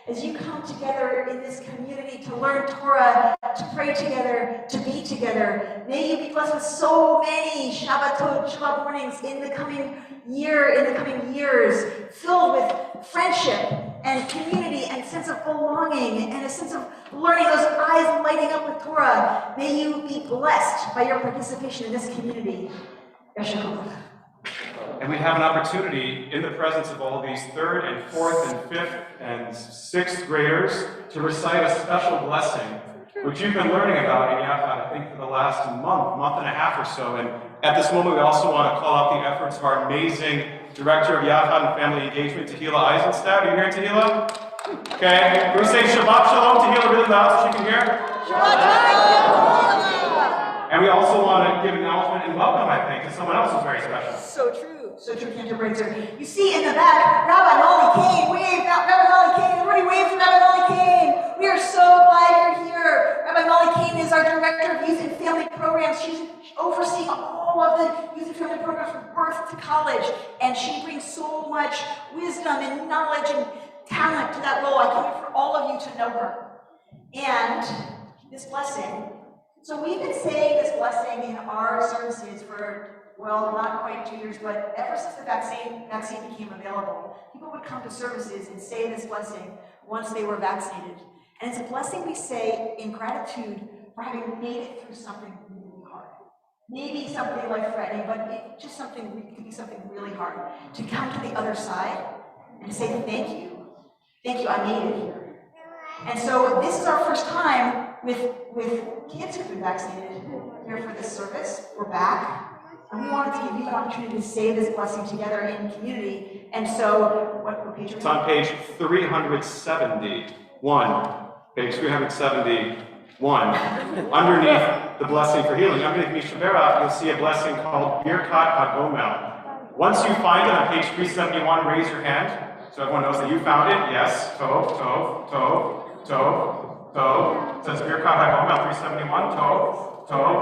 Speaker 2: as you come together in this community to learn Torah, to pray together, to be together. May you be blessed with so many Shabbat mornings in the coming year, in the coming years, filled with friendship and community and sense of belonging and a sense of learning, those eyes lighting up with Torah. May you be blessed by your participation in this community.
Speaker 1: And we have an opportunity in the presence of all these 3rd and 4th and 5th and 6th graders to recite a special blessing, which you've been learning about in Yachad, I think, for the last month and a half or so. And at this moment, we also want to call out the efforts of our amazing Director of Yachad and Family Engagement, Tehila Eisenstadt. Are you here, Tehila? Okay. We're going to say Shabbat Shalom, Tehila, really loud so she can hear.
Speaker 2: Shabbat Shalom!
Speaker 1: And we also want to give acknowledgement and welcome, I think, to someone else who's very special.
Speaker 2: So true, Cantor Brightser. You see in the back, Rabbi Nolly Kane. Wave, Rabbi Nolly Kane. Everybody wave for Rabbi Nolly Kane. We are so glad you're here. Rabbi Nolly Kane is our Director of Youth and Family Programs. She's overseeing all of the youth and family programs from birth to college, and she brings so much wisdom and knowledge and talent to that role. I can't wait for all of you to know her. And this blessing. So we've been saying this blessing in our services for, well, not quite 2 years, but ever since the vaccine became available, people would come to services and say this blessing once they were vaccinated. And it's a blessing we say in gratitude for having made it through something really hard. Maybe something life-threatening, but it could be something really hard. To come to the other side and say thank you. Thank you, I made it here. And so this is our first time with kids who've been vaccinated here for this service. We're back, and we wanted to give you an opportunity to say this blessing together in community. And so, what page are we on?
Speaker 1: It's on page 371. Page 371. Underneath the blessing for healing, underneath Mishnah Berach, you'll see a blessing called Birkat HaGomel. Once you find it on page 371, raise your hand so everyone knows that you found it. Yes. Tov, tov, tov, tov. Tov, it says Birkat HaGomel 371, Tov, Tov,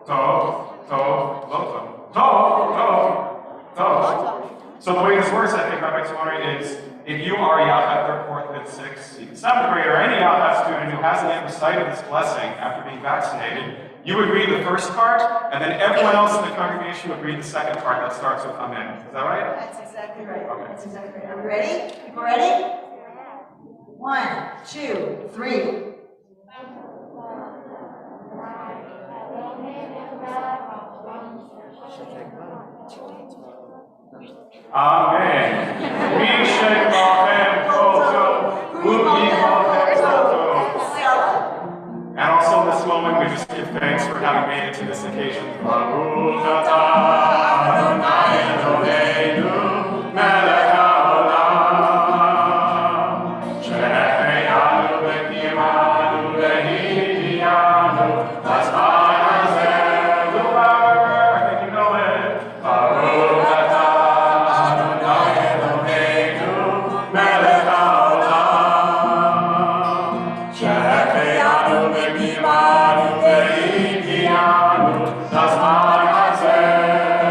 Speaker 1: Tov, Tov, Tov, Tov, Tov. So the way this works, I think, Rabbi Tzimori, is if you are a Yachad 3rd, 4th, 5th, 6th, even 7th grader, or any Yachad student who hasn't yet recited this blessing after being vaccinated, you would read the first part, and then everyone else in the congregation would read the second part that starts with Amen. Is that right?
Speaker 2: That's exactly right.
Speaker 1: Okay.
Speaker 2: That's exactly right. Are we ready? People ready? 1, 2, 3.
Speaker 1: Amen. And also in this moment, we just give thanks for having made it to this occasion. Baruch atah Adonai Eloheinu melech haolam, she'echeyanu v'kimanu v'hidyanu b'zman hazeh u'bar. I think you know it. Baruch atah Adonai Eloheinu melech haolam, she'echeyanu v'kimanu v'hidyanu b'zman hazeh.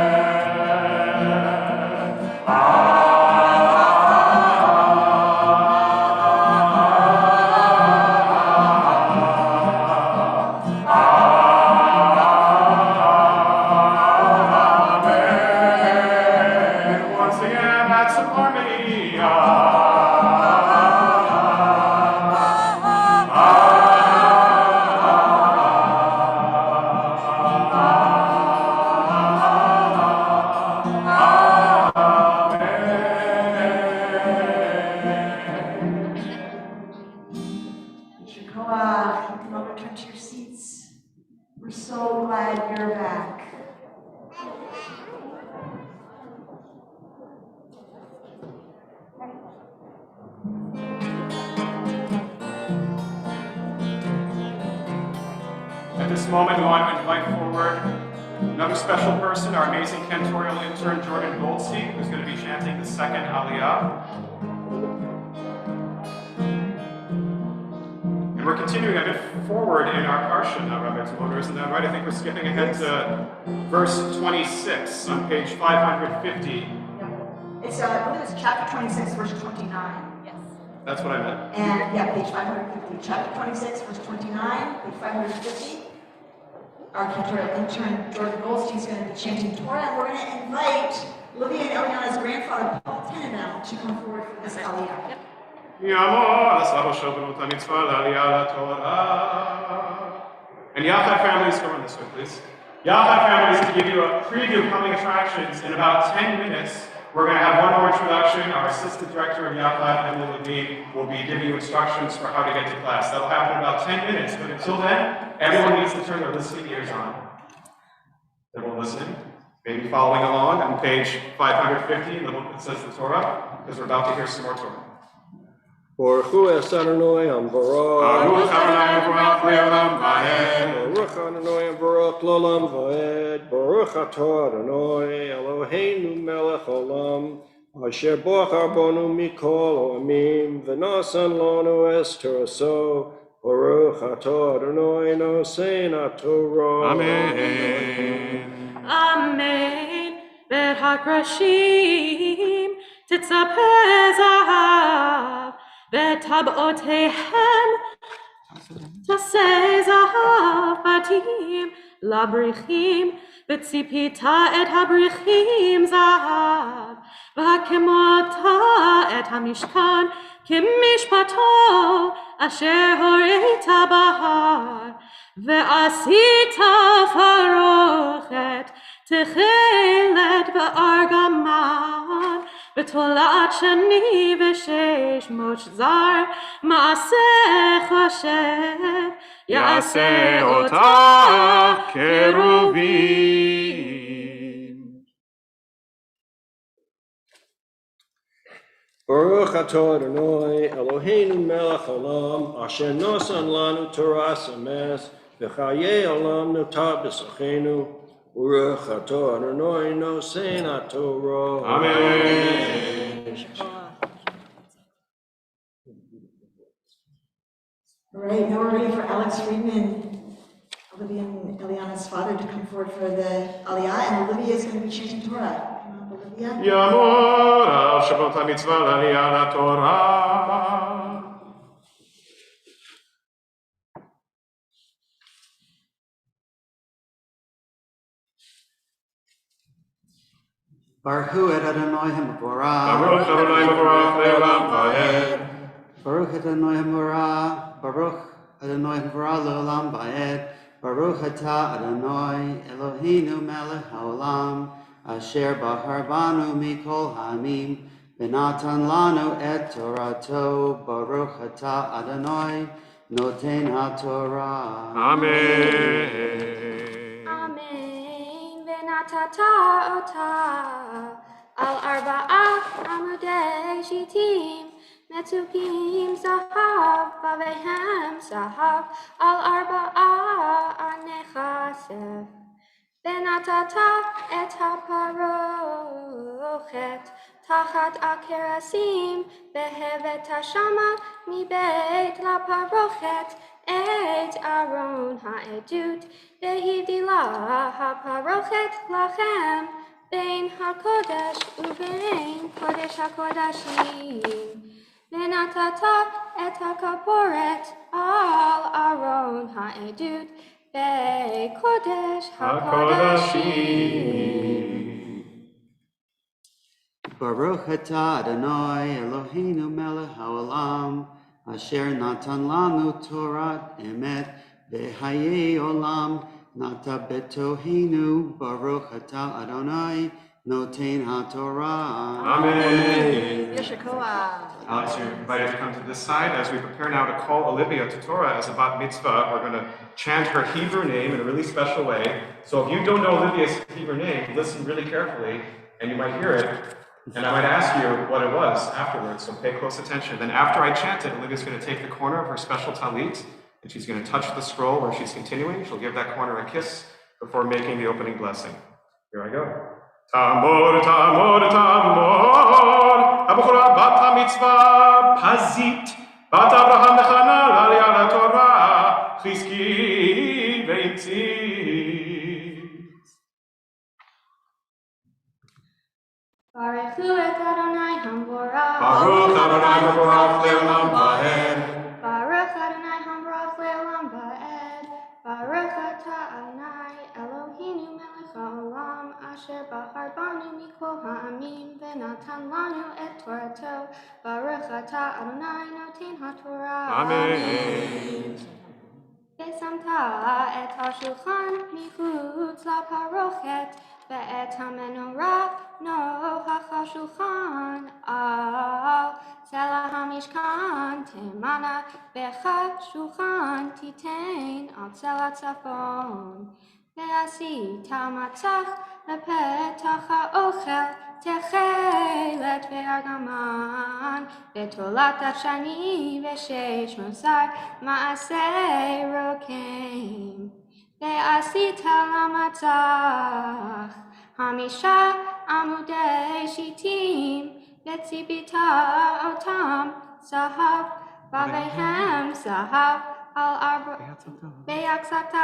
Speaker 2: Shabbat. You can all return to your seats. We're so glad you're back.
Speaker 1: At this moment, we want to invite forward another special person, our amazing cantorial intern, Jordan Goldstein, who's going to be chanting the second Aliyah. And we're continuing a bit forward in our parsha now, Rabbi Tzimmer, isn't that right? I think we're skipping ahead to verse 26 on page 550.
Speaker 2: It's, I believe it's chapter 26, verse 29. Yes.
Speaker 1: That's what I meant.
Speaker 2: And yeah, page 550. Chapter 26, verse 29, page 550. Our cantorial intern, Jordan Goldstein, is going to be chanting Torah, and we're going to invite Olivia and Eliana's grandfather, Paul Tenenbaum, to come forward for this aliyah. Yep.
Speaker 1: And Yachad families, come on this way, please. Yachad families, to give you a preview of coming attractions, in about 10 minutes, we're going to have one more introduction. Our assistant director of Yachad, Emily Levine, will be giving you instructions for how to get to class. That'll happen in about 10 minutes, but until then, everyone needs to turn their listening ears on. Everyone listening? Maybe following along on page 550 in the book that says the Torah, because we're about to hear some more Torah.
Speaker 6: Baruch es Adonai Amvarach.
Speaker 1: Baruch Adonai Baruch Le'olam Va'ed.
Speaker 6: Baruch Adonai Baruch L'olam Va'ed. Baruch atah Adonai Eloheinu melech olam. Asher bachar banu mikol ha'amim. V'nasan lanu es Toraso. Baruch atah Adonai nosein haTorah.
Speaker 1: Amen.
Speaker 7: Amen. V'hakrashim titzapeh zahav. V'tab'otehem taseh zahav batim labrichim v'tzipita et habrichim zahav v'hakemota et hamishkan kimishpato asher horeta bahar ve'asita farochet techelet v'argaman v'tolat shani v'shesh mochzar ma'aseh choshev ya'aseh otah kerubim.
Speaker 6: Baruch atah Adonai Eloheinu melech olam. Asher nosan lanu Toras emes. V'chayei olam notah b'sachenu. Baruch atah Adonai nosein haTorah.
Speaker 1: Amen.
Speaker 2: All right, now we're ready for Alex Friedman, Olivia and Eliana's father, to come forward for the aliyah, and Olivia is going to be chanting Torah. Come on, Olivia.
Speaker 1: Yamor al Shabbat Mitzvah of Eliana Torah.
Speaker 8: Baruch et Adonai Hamavorah.
Speaker 1: Baruch Adonai Baruch Le'olam Va'ed.
Speaker 8: Baruch Adonai Hamavorah. Baruch Adonai Hamavorah Le'olam Va'ed. Baruch atah Adonai Eloheinu melech haolam. Asher bahar banu mikol ha'amim. V'natan lanu et Torato. Baruch atah Adonai noten haTorah.
Speaker 1: Amen.
Speaker 4: Tata ota al arba'a amudei shitim metukim zahav bavehem zahav al arba'a anechasef venatata et haparochet tachat akerasim behevet hashama mibeit laparochet et Aaron ha'edut vehidilah haparochet lachem bein hakodesh ubein kodesh hakodashim venatata et hakaporet al Aaron ha'edut be kodesh hakodashim.
Speaker 8: Baruch atah Adonai Eloheinu melech haolam. Asher natan lanu Torat emet v'hayei olam nata betohenu. Baruch atah Adonai Notain HaTorah.
Speaker 1: Amen.
Speaker 2: Yeshikoah.
Speaker 1: Alex, you're invited to come to this side. As we prepare now to call Olivia to Torah as a bat mitzvah, we're going to chant her Hebrew name in a really special way. So if you don't know Olivia's Hebrew name, listen really carefully, and you might hear it, and I might ask you what it was afterwards, so pay close attention. Then after I chant it, Olivia's going to take the corner of her special talit, and she's going to touch the scroll where she's continuing. She'll give that corner a kiss before making the opening blessing. Here I go. Tamor, tamor, tamor, Abchora bat mitzvah pazit, bat Abraham nechana l'aliyah Torah, chizki ve'imtzi.
Speaker 4: Baruchu et Adonai Hamvorach.
Speaker 1: Baruch Adonai Mevorach le'olam va'ed.
Speaker 4: Baruch Adonai Hamvorach le'olam va'ed. Baruch atah Adonai Eloheinu melech haolam, asher bahar banu mikol ha'amim, v'natan lanu et Torato. Baruch atah Adonai noten ha'Torah.
Speaker 1: Amen.
Speaker 4: ושמת את השולחן מחוץ לפרוכת, ואת המנורה נוכח השולחן על סלע המשכן תמנה, שולחן תיתן על סלע צפון. ועשית מצח לפתח האוכל, תכלת וארגמן, ותולעת שני ושש מוסר מעשה רוקם. ועשית למצח 5 עמודי שיטים, וציפית אותם זהב, ועליהם זהב על 4, ויחזקת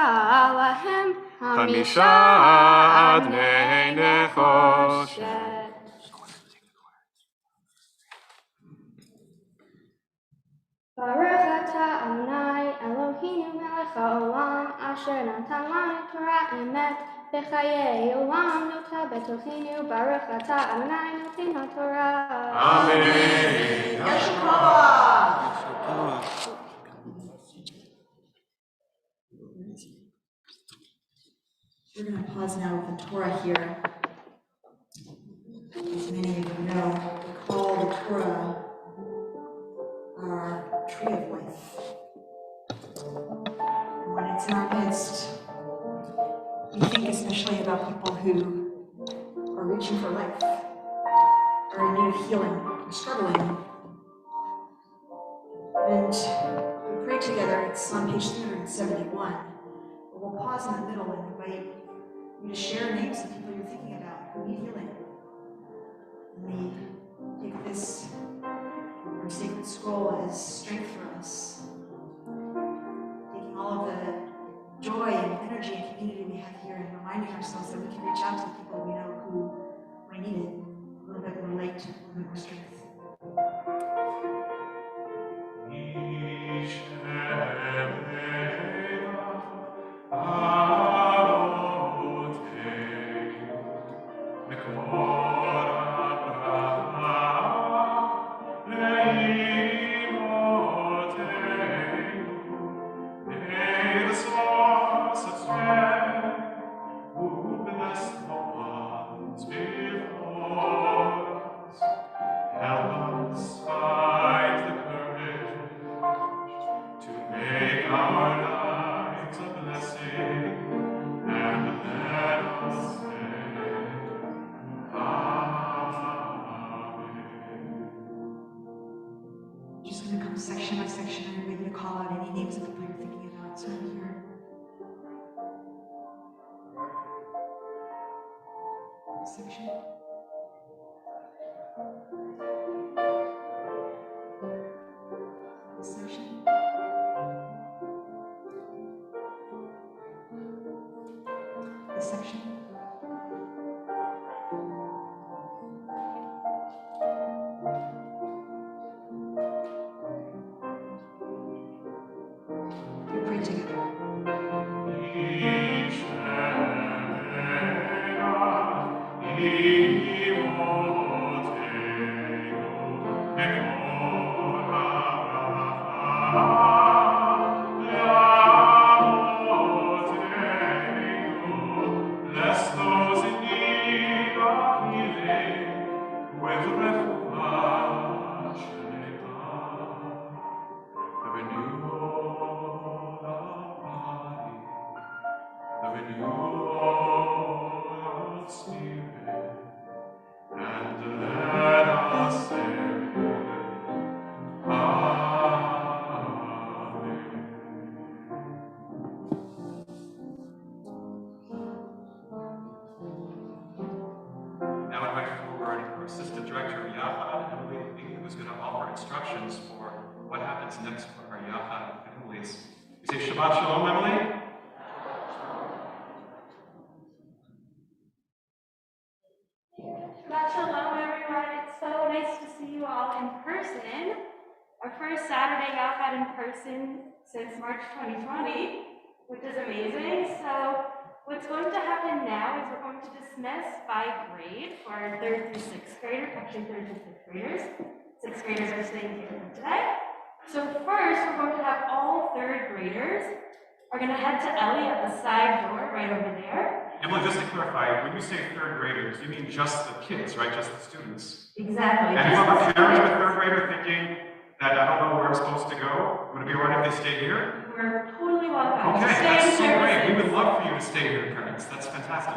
Speaker 4: להם 5 אדני נחושת. Baruch atah Adonai Eloheinu melech haolam, asher natan lanu Torah emet, v'chayei olam nota betochenu. Baruch atah Adonai noten haTorah.
Speaker 1: Amen.
Speaker 2: We're going to pause now with the Torah here. As many of you know, we call the Torah our tree of life. And when it's in our midst, we think especially about people who are reaching for life, are in need of healing, are struggling. And we pray together. It's on page 371. We'll pause in the middle and invite you to share names of people you're thinking about who need healing. And we take this our sacred scroll as strength for us, taking all of the joy and energy and community we have here and reminding ourselves that we can reach out to the people we know who might need it, a little bit more light, a little bit more strength. Section by section, I'm ready to call out any names of people you're thinking about. So I'm here. Section. Section. This section.
Speaker 1: Together. what happens next for our Yachad families. We say Shabbat Shalom, Emily.
Speaker 4: Shabbat Shalom, everyone. It's so nice to see you all in person. Our first Saturday Yachad in person since March 2020, which is amazing. So what's going to happen now is we're going to dismiss by grade for our 3rd through 6th graders, actually 3rd through 6th graders. 6th graders are staying here today. So first, we're going to have all 3rd graders are going to head to Ellie at the side door right over there.
Speaker 1: Emily, just to clarify, when you say 3rd graders, you mean just the kids, right? Just the students?
Speaker 4: Exactly.
Speaker 1: And you have a parent of a 3rd grader thinking that I don't know where I'm supposed to go? Would it be all right if they stay here?
Speaker 4: We're totally welcome.
Speaker 1: Okay,
Speaker 4: Stay
Speaker 1: that's
Speaker 4: in
Speaker 1: so great. We
Speaker 4: services.
Speaker 1: would love for you to stay here, parents. That's fantastic.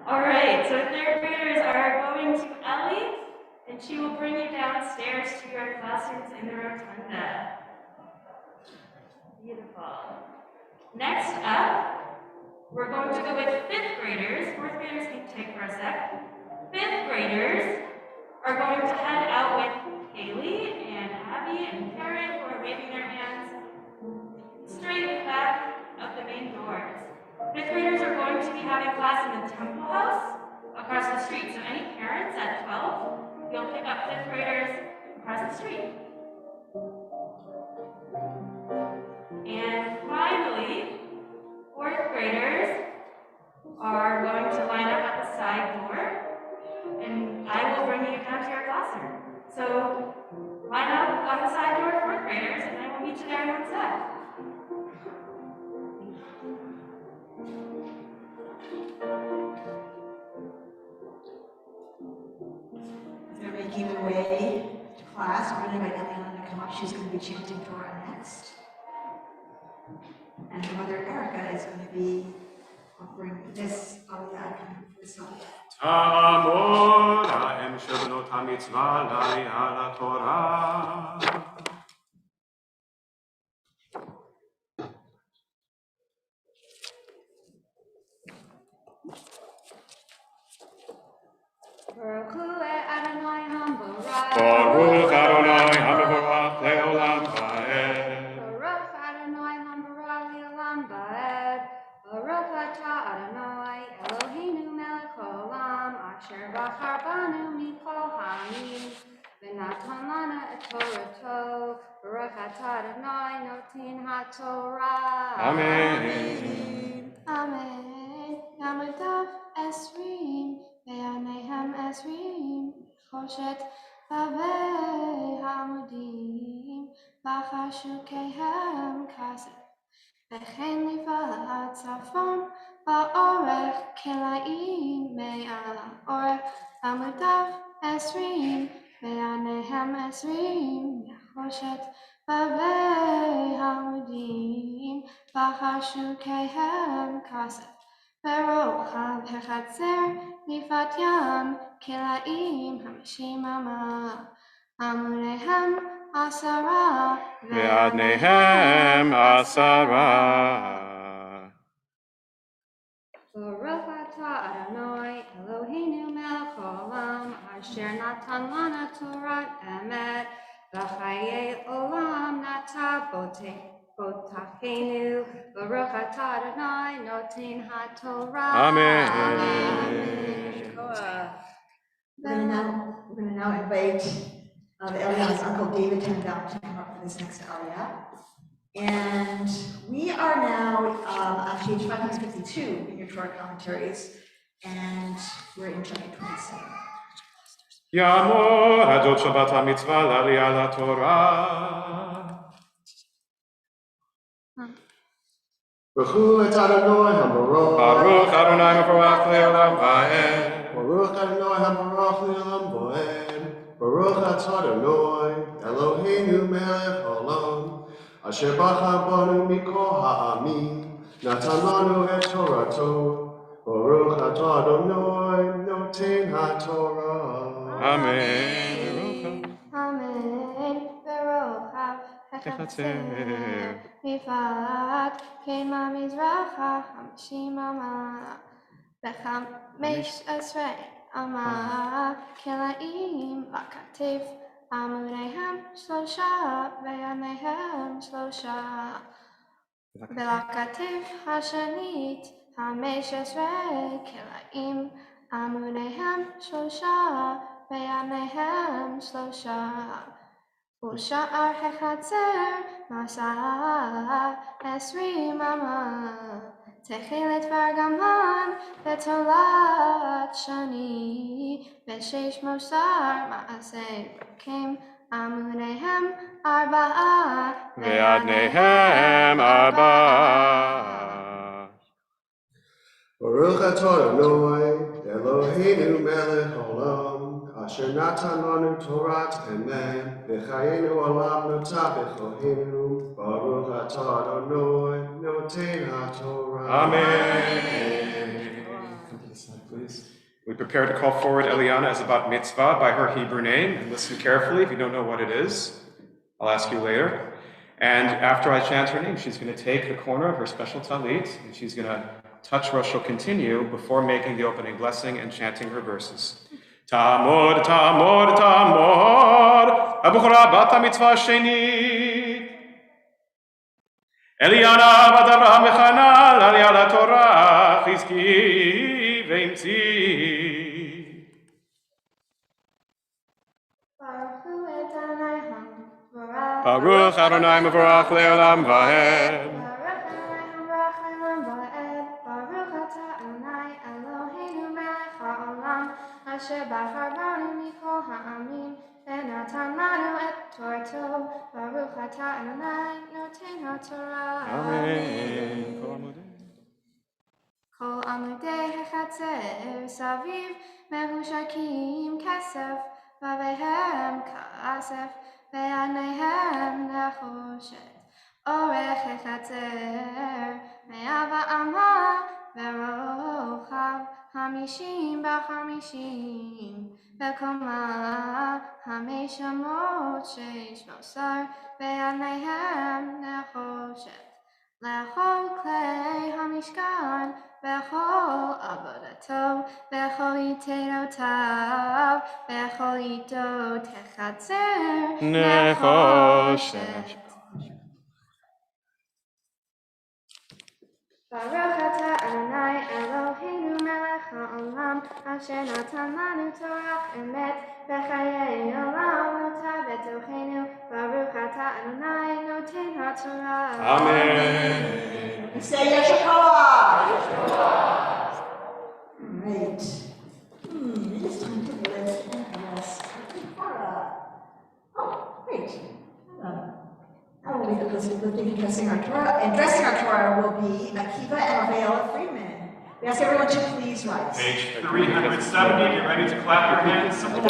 Speaker 4: All right, so 3rd graders are going to Ellie, and she will bring you downstairs to your classrooms in the rotunda. Beautiful. Next up, we're going to go with 5th graders. 4th graders can take for a sec. 5th graders are going to head out with Haley and Abby and Karen, who are waving their hands straight back of the main doors. 5th graders are going to be having class in the Temple House across the street. So any parents at 12, you'll pick up 5th graders across the street. And finally, 4th graders are going to line up at the side door, and I will bring you down to your classroom. So line up on the side door, 4th graders, and I will meet you there in 1 sec.
Speaker 2: They're making their way to class. We're going to invite Eliana to come up. She's going to be chanting Torah next. And her mother Erica is going to be offering this Aliyah for this Aliyah.
Speaker 1: Tamora em Shabbat Mitzvah Eliana Torah.
Speaker 4: Baruch Hu Adonai HaMevorach.
Speaker 1: Baruch Adonai HaMevorach Le'olam Va'ed.
Speaker 4: Baruch Adonai HaMevorach Le'olam Va'ed. Baruch Atah Adonai Eloheinu Melech Haolam Asher Bachar Banu Mikol Ha'amim V'natan Lana Et Torato. Baruch Atah Adonai Notin HaTorah.
Speaker 1: Amen.
Speaker 4: Amen. Yamadav Esrim Ve'anehem Esrim Choshet Bavei Hamudim V'chashukehem Kaseh V'chein Livad Tzafon Ba'orech Kelaim Me'al Orech Amudav Esrim Ve'anehem Esrim Choshet Bavei Hamudim V'chashukehem Kaseh Verocha V'chatzer Mifat Yam Kelaim Hamishim Ama Amunehem Asara
Speaker 1: Ve'adnehem Asara.
Speaker 4: Baruch Atah Adonai Eloheinu Melech Haolam Asher Natan Lana Torah Emet V'chayei Olam Nata Botachenu Baruch Atah Adonai Notin HaTorah.
Speaker 1: Amen.
Speaker 2: We're going to now invite Eliana's uncle David Tendown to come up for this next Aliyah. And we are now on page 552 in your Torah commentaries, and we're in chapter 27.
Speaker 1: Yamor Adot Shabbat Mitzvah Eliana Torah.
Speaker 6: Baruch Adonai HaMevorach.
Speaker 1: Baruch Adonai HaMevorach Le'olam Va'ed.
Speaker 6: Baruch Adonai HaMevorach Le'olam Va'ed. Baruch Atah Adonai Eloheinu Melech Haolam Asher Bachar Banu Mikol Ha'amim Natan Lanu Et Torato. Baruch Atah Adonai Noten HaTorah.
Speaker 1: Amen.
Speaker 4: Amen. Baruch Hachatzer Mifat Kema Mizracha Hamishim Ama V'chamesh Esrei Ama Kelaim V'katif עמודיהם שלושה וימיהם שלושה. ולכתף השנית 15 כלאים, עמודיהם שלושה וימיהם שלושה. ושער החצר מסע 20 אמה, תכלת וארגמן בתולת שני, ושש מוסר מעשי רקים, עמודיהם 4
Speaker 1: ואדניהם 4.
Speaker 6: Baruch atah Adonai, Eloheinu melech haolam, asher natan lanu Torat emet, v'chayenu olam notah b'chohenu. Baruch atah Adonai, noten haTorah.
Speaker 1: Amen. Come to the side, please. We prepare to call forward Eliana as a bat mitzvah by her Hebrew name. And listen carefully. If you don't know what it is, I'll ask you later. And after I chant her name, she's going to take the corner of her special talit, and she's going to touch where she'll continue before making the opening blessing and chanting her verses. Tamod, tamod, tamod, Abuchora bat mitzvah sheni. Eliana bat Avraham Mechanal, Aliyah LaTorah, Chizki ve'imtzi. Baruch Adonai Mevorach le'olam va'ed.
Speaker 4: אשר בחר בנו מכל העמים ונתן לנו את תורתו, ברוך אתה אדוני נותן התורה.
Speaker 1: אמן.
Speaker 4: כל עמודי החצר סביב מחושקים כסף, ובהם כסף ועיניהם נחושת. אורך החצר 100 אמה ורוחב 50 ב50, בקומה 516 ועיניהם נחושת. לכל כלי המשכן בכל עבודתו, בכל יתרותיו, בכל עיתות החצר נחושת. ברוך אתה אדוני אלוהינו מלך העולם, אשר נתן לנו תורה אמת וחיי עולם נוטע בתוכנו. ברוך אתה אדוני נותן התורה.
Speaker 1: Amen.
Speaker 2: We say Yeshua. Great. It is time to live and bless the Torah. Oh, great. I will leave the lifting and dressing our Torah. And dressing our Torah will be Akiva and Olivia Friedman. We ask everyone to please rise.
Speaker 1: Page 370, get ready to clap your hands some more.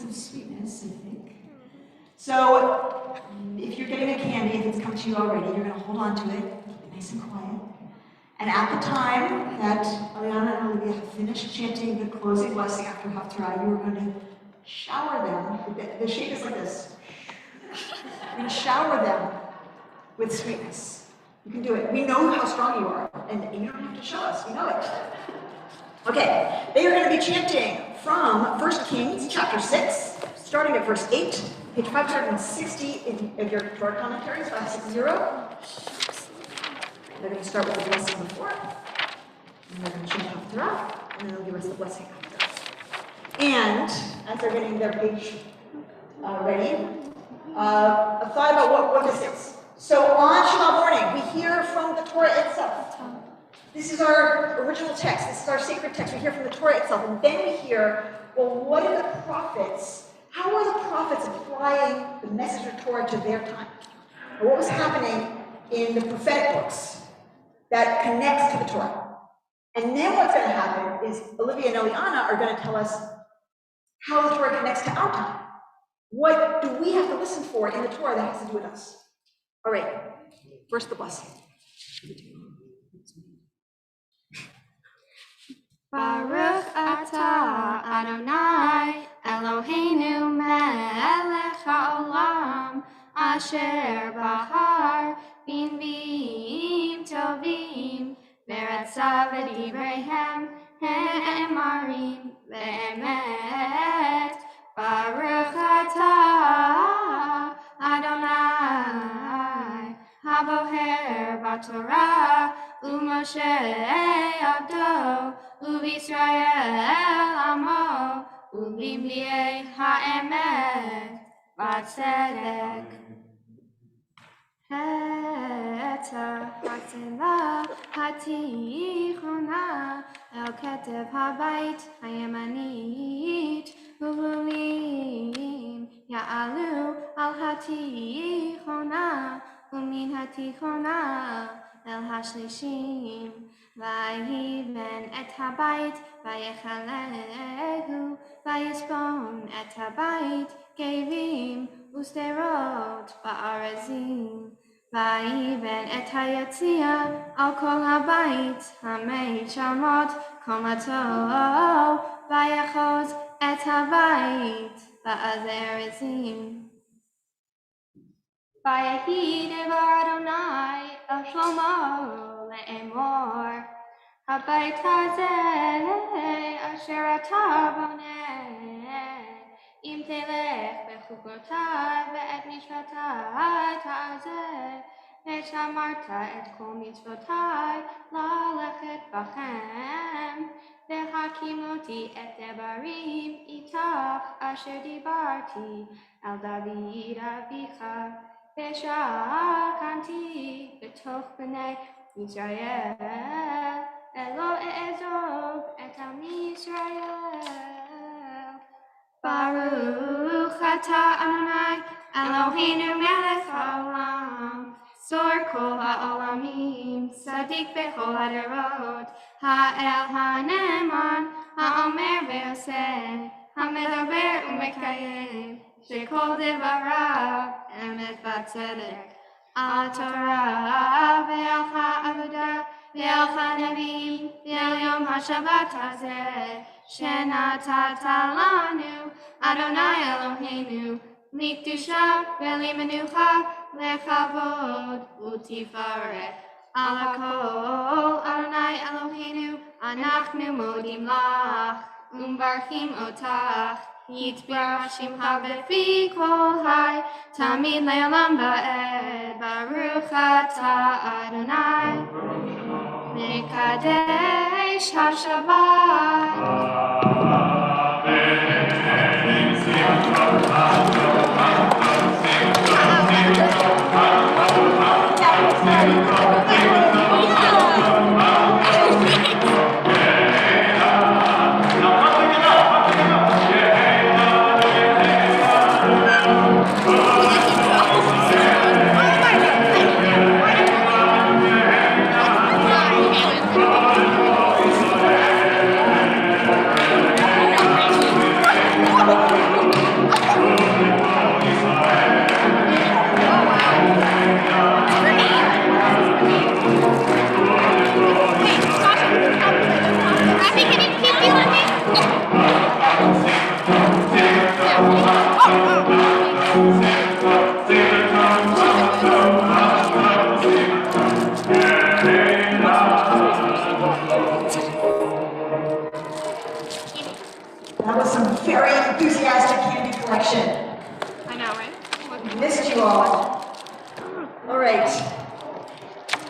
Speaker 2: some sweetness, I think. So if you're getting a candy, if it's come to you already, you're going to hold on to it, keep it nice and quiet. And at the time that Eliana and Olivia have finished chanting the closing blessing after Haftarah, you are going to shower them. The shape is like this. You're going to shower them with sweetness. You can do it. We know how strong you are, and you don't have to show us. We know it. Okay, they are going to be chanting from 1 Kings chapter 6, starting at verse 8, page 560 of your Torah commentaries, 560. They're going to start with the blessing before, and they're going to chant Haftarah, and then they'll give us the blessing after. And as they're getting their page ready, a thought about what this is. So on Shabbat morning, we hear from the Torah itself. This is our original text. This is our sacred text. We hear from the Torah itself. And then we hear, well, what are the prophets? How are the prophets applying the message of Torah to their time? Or what was happening in the prophetic books that connects to the Torah? And then what's going to happen is Olivia and Eliana are going to tell us how the Torah connects to our time. What do we have to listen for in the Torah that has to do with us? All right, first the blessing.
Speaker 4: Baruch atah Adonai Eloheinu melech haolam asher bahar b'nbiim tovim v'ratzav v'divreihem he'emarim v'emet. Baruch atah Adonai haboher b'torah u'Moshe abdo u'Yisrael amo u'b'mli'ei ha'emet v'tzedek. Heta ha'tzelah ha'tichona el ketev ha'bayit ha'yemanit u'vulim ya'alu al ha'tichona u'min ha'tichona el ha'shlishim vayibn et habayit vayechalehu vayisbon et habayit kevim u'sderot va'arazim vayibn et hayatzia al kol habayit hamei shamot komato vayachoz et habayit va'azerizim. Vayehi devar Adonai el Shlomo le'emor habayit hazeh asher atah boneh im telech bechukotai ve'et mishpatai ta'azeh ve'shamarta et kol mitzvotai la'lechet bachem ve'hakimoti et devarim itach asher dibarti al David avicha ושכנתי בתוך בני ישראל, ולא אעזוב את עמי ישראל. ברוך אתה אדוני אלוהינו מלך העולם, צור כל העולמים, צדיק בכל הדורות, האל הנאמן, האומר ועושה, המדבר ומקיים, שכל דבריו אמת וצדק. על התורה ועל העבודה ועל הנביאים ועל יום השבת הזה שנתת לנו, אדוני אלוהינו, לקדושה ולמנוחה, לכבוד ותפארת. על הכל, אדוני אלוהינו, אנחנו מודים לך ומברכים אותך. יתברך שמך בפי כל חי, תמיד לעולם ועד. ברוך אתה אדוני, מקדש השבת.
Speaker 3: missed you all. All right.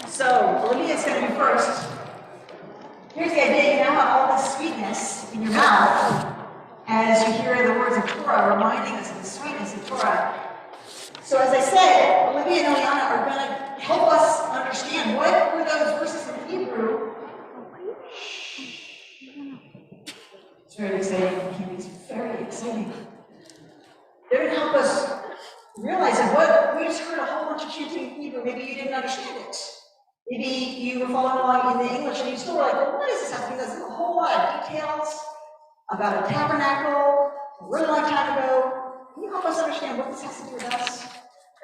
Speaker 3: So, Olivia's going to be first. Here's the idea. You now have all this sweetness in your mouth as you hear the words of Torah reminding us of the sweetness of Torah. So as I said, Olivia and Eliana are going to help us understand what were those verses in Hebrew. It's very exciting. It's very exciting. They're going to help us realize that what we just heard a whole bunch of chanting in Hebrew. Maybe you didn't understand it. Maybe you were following along in the English and you still were like, well, what is this? Because there's a whole lot of details about a tabernacle a really long time ago. Can you help us understand what this has to do with us?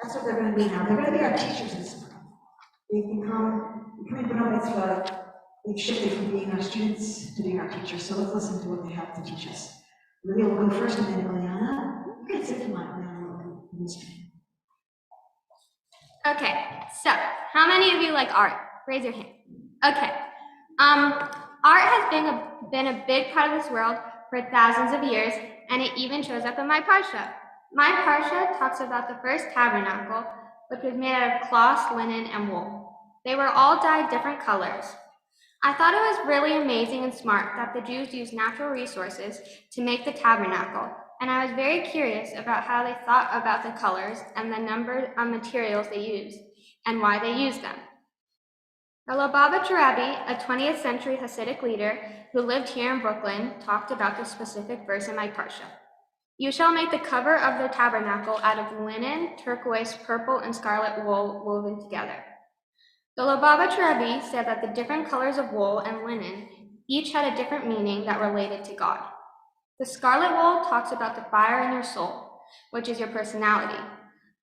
Speaker 3: That's what they're going to be now. They're going to be our teachers this morning. They've becoming B'nai Mitzvah. They've shifted from being our students to being our teachers. So let's listen to what they have to teach us. Olivia will go first, and then Eliana. You can sit to my ministry.
Speaker 4: Okay, so how many of you like art? Raise your hand. Okay. Art has been a big part of this world for thousands of years, and it even shows up in my parsha. My parsha talks about the First Tabernacle, which was made out of cloth, linen, and wool. They were all dyed different colors. I thought it was really amazing and smart that the Jews used natural resources to make the tabernacle, and I was very curious about how they thought about the colors and the number of materials they used, and why they used them. The Lubavitch Rebbe, a 20th century Hasidic leader who lived here in Brooklyn, talked about this specific verse in my parsha. You shall make the cover of the tabernacle out of linen, turquoise, purple, and scarlet wool woven together. The Lubavitch Rebbe said that the different colors of wool and linen each had a different meaning that related to God. The scarlet wool talks about the fire in your soul, which is your personality.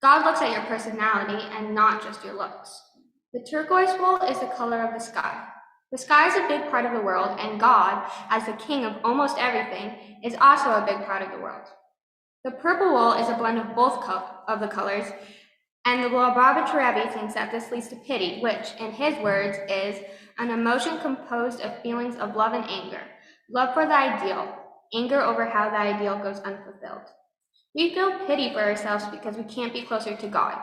Speaker 4: God looks at your personality and not just your looks. The turquoise wool is the color of the sky. The sky is a big part of the world, and God, as the king of almost everything, is also a big part of the world. The purple wool is a blend of both of the colors, and the Lubavitch Rebbe thinks that this leads to pity, which, in his words, is an emotion composed of feelings of love and anger. Love for the ideal, anger over how the ideal goes unfulfilled. We feel pity for ourselves because we can't be closer to God.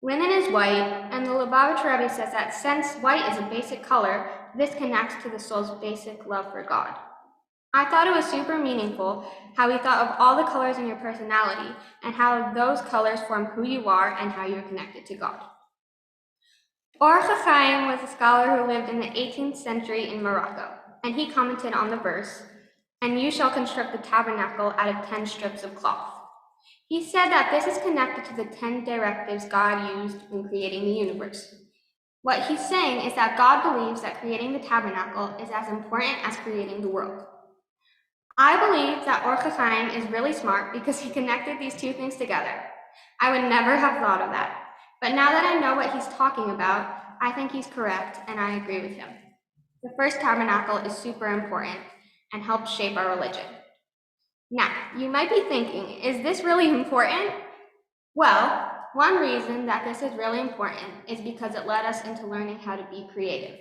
Speaker 4: Linen is white, and the Lubavitch Rebbe says that since white is a basic color, this connects to the soul's basic love for God. I thought it was super meaningful how he thought of all the colors in your personality and how those colors form who you are and how you're connected to God. Or HaChaim was a scholar who lived in the 18th century in Morocco, and he commented on the verse, "And you shall construct the tabernacle out of 10 strips of cloth." He said that this is connected to the 10 directives God used in creating the universe. What he's saying is that God believes that creating the tabernacle is as important as creating the world. I believe that Or HaChaim is really smart because he connected these two things together. I would never have thought of that. But now that I know what he's talking about, I think he's correct, and I agree with him. The First Tabernacle is super important and helped shape our religion. Now, you might be thinking, is this really important? Well, one reason that this is really important is because it led us into learning how to be creative.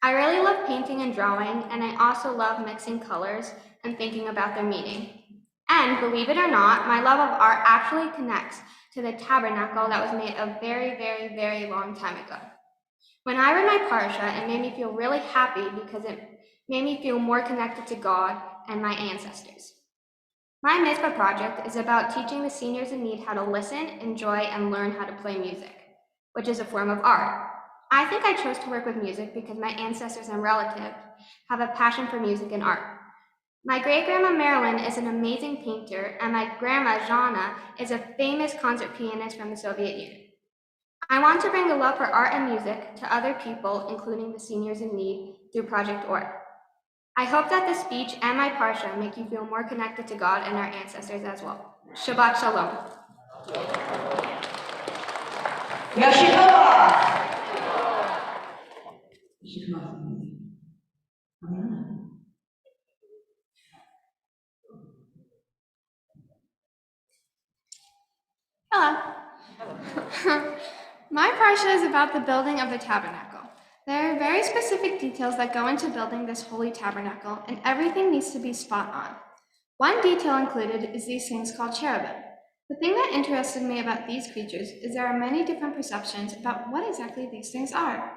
Speaker 4: I really love painting and drawing, and I also love mixing colors and thinking about their meaning. And believe it or not, my love of art actually connects to the tabernacle that was made a very, very, very long time ago. When I read my parsha, it made me feel really happy because it made me feel more connected to God and my ancestors. My Mitzvah project is about teaching the seniors in need how to listen, enjoy, and learn how to play music, which is a form of art. I think I chose to work with music because my ancestors and relatives have a passion for music and art. My great-grandma Marilyn is an amazing painter, and my grandma Jana is a famous concert pianist from the Soviet Union. I want to bring the love for art and music to other people, including the seniors in need, through Project OR. I hope that this speech and my parsha make you feel more connected to God and our ancestors as well. Shabbat Shalom.
Speaker 3: Yeshua!
Speaker 4: Hello. My parsha is about the building of the tabernacle. There are very specific details that go into building this holy tabernacle, and everything needs to be spot on. One detail included is these things called cherubim. The thing that interested me about these creatures is there are many different perceptions about what exactly these things are.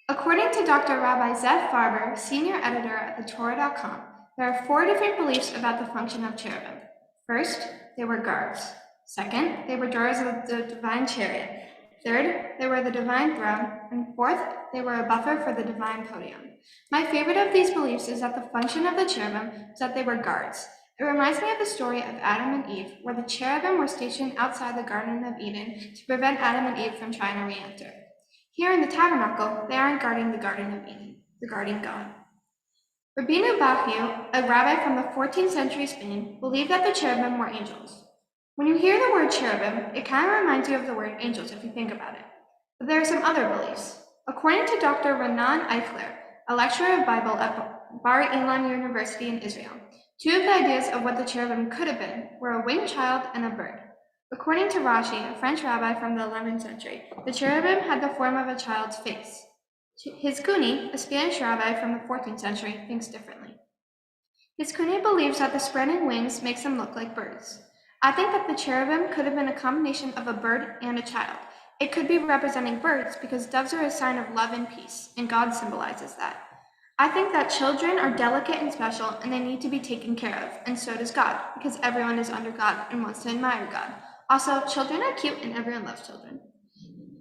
Speaker 4: According to Dr. Rabbi Zev Farber, senior editor at thetorah.com, there are 4 different beliefs about the function of cherubim. First, they were guards. Second, they were drawers of the divine chariot. Third, they were the divine throne. And fourth, they were a buffer for the divine podium. My favorite of these beliefs is that the function of the cherubim is that they were guards. It reminds me of the story of Adam and Eve, where the cherubim were stationed outside the Garden of Eden to prevent Adam and Eve from trying to re-enter. Here in the tabernacle, they aren't guarding the Garden of Eden, they're guarding God. Rabbeinu Bachyu, a rabbi from the 14th century Spain, believed that the cherubim were angels. When you hear the word cherubim, it kind of reminds you of the word angels if you think about it. But there are some other beliefs. According to Dr. Renan Eichler, a lecturer of Bible at Bar Ilan University in Israel, 2 of the ideas of what the cherubim could have been were a winged child and a bird. According to Rashi, a French rabbi from the 11th century, the cherubim had the form of a child's face. Hizkuni, a Spanish rabbi from the 14th century, thinks differently. Hizkuni believes that the spreading wings makes them look like birds. I think that the cherubim could have been a combination of a bird and a child. It could be representing birds because doves are a sign of love and peace, and God symbolizes that. I think that children are delicate and special, and they need to be taken care of, and so does God, because everyone is under God and wants to admire God. Also, children are cute, and everyone loves children.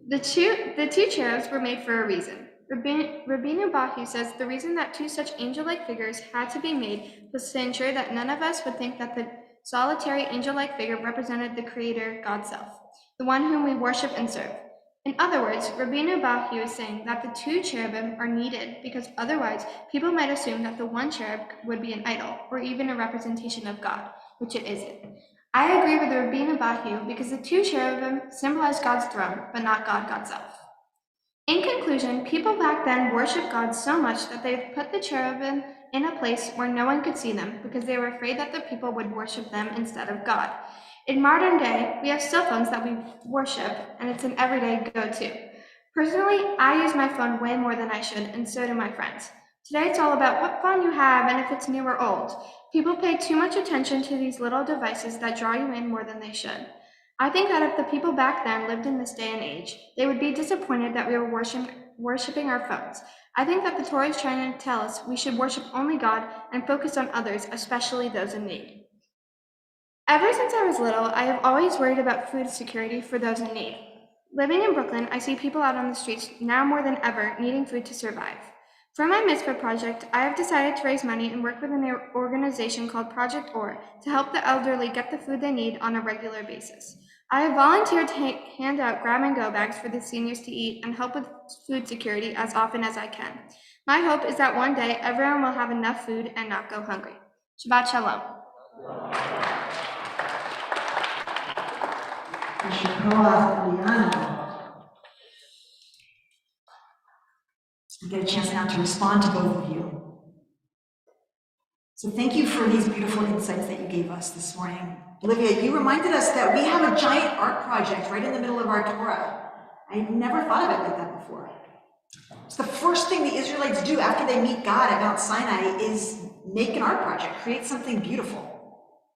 Speaker 4: The two cherubs were made for a reason. Rabbeinu Bachyu says the reason that 2 such angel-like figures had to be made was to ensure that none of us would think that the solitary angel-like figure represented the Creator, God's self, the one whom we worship and serve. In other words, Rabbeinu Bachyu is saying that the 2 cherubim are needed because otherwise people might assume that the one cherub would be an idol or even a representation of God, which it isn't. I agree with Rabbeinu Bachyu because the 2 cherubim symbolize God's throne, but not God, God's self. In conclusion, people back then worshiped God so much that they put the cherubim in a place where no one could see them because they were afraid that the people would worship them instead of God. In modern day, we have cell phones that we worship, and it's an everyday go-to. Personally, I use my phone way more than I should, and so do my friends. Today, it's all about what phone you have and if it's new or old. People pay too much attention to these little devices that draw you in more than they should. I think that if the people back then lived in this day and age, they would be disappointed that we were worshiping our phones. I think that the Torah is trying to tell us we should worship only God and focus on others, especially those in need. Ever since I was little, I have always worried about food security for those in need. Living in Brooklyn, I see people out on the streets now more than ever needing food to survive. For my Mitzvah project, I have decided to raise money and work with an organization called Project OR to help the elderly get the food they need on a regular basis. I have volunteered to hand out grab-and-go bags for the seniors to eat and help with food security as often as I can. My hope is that one day everyone will have enough food and not go hungry. Shabbat Shalom.
Speaker 2: Eliana. I get a chance now to respond to both of you. So thank you for these beautiful insights that you gave us this morning. Olivia, you reminded us that we have a giant art project right in the middle of our Torah. I've never thought of it like that before. It's the first thing the Israelites do after they meet God at Mount Sinai is make an art project, create something beautiful.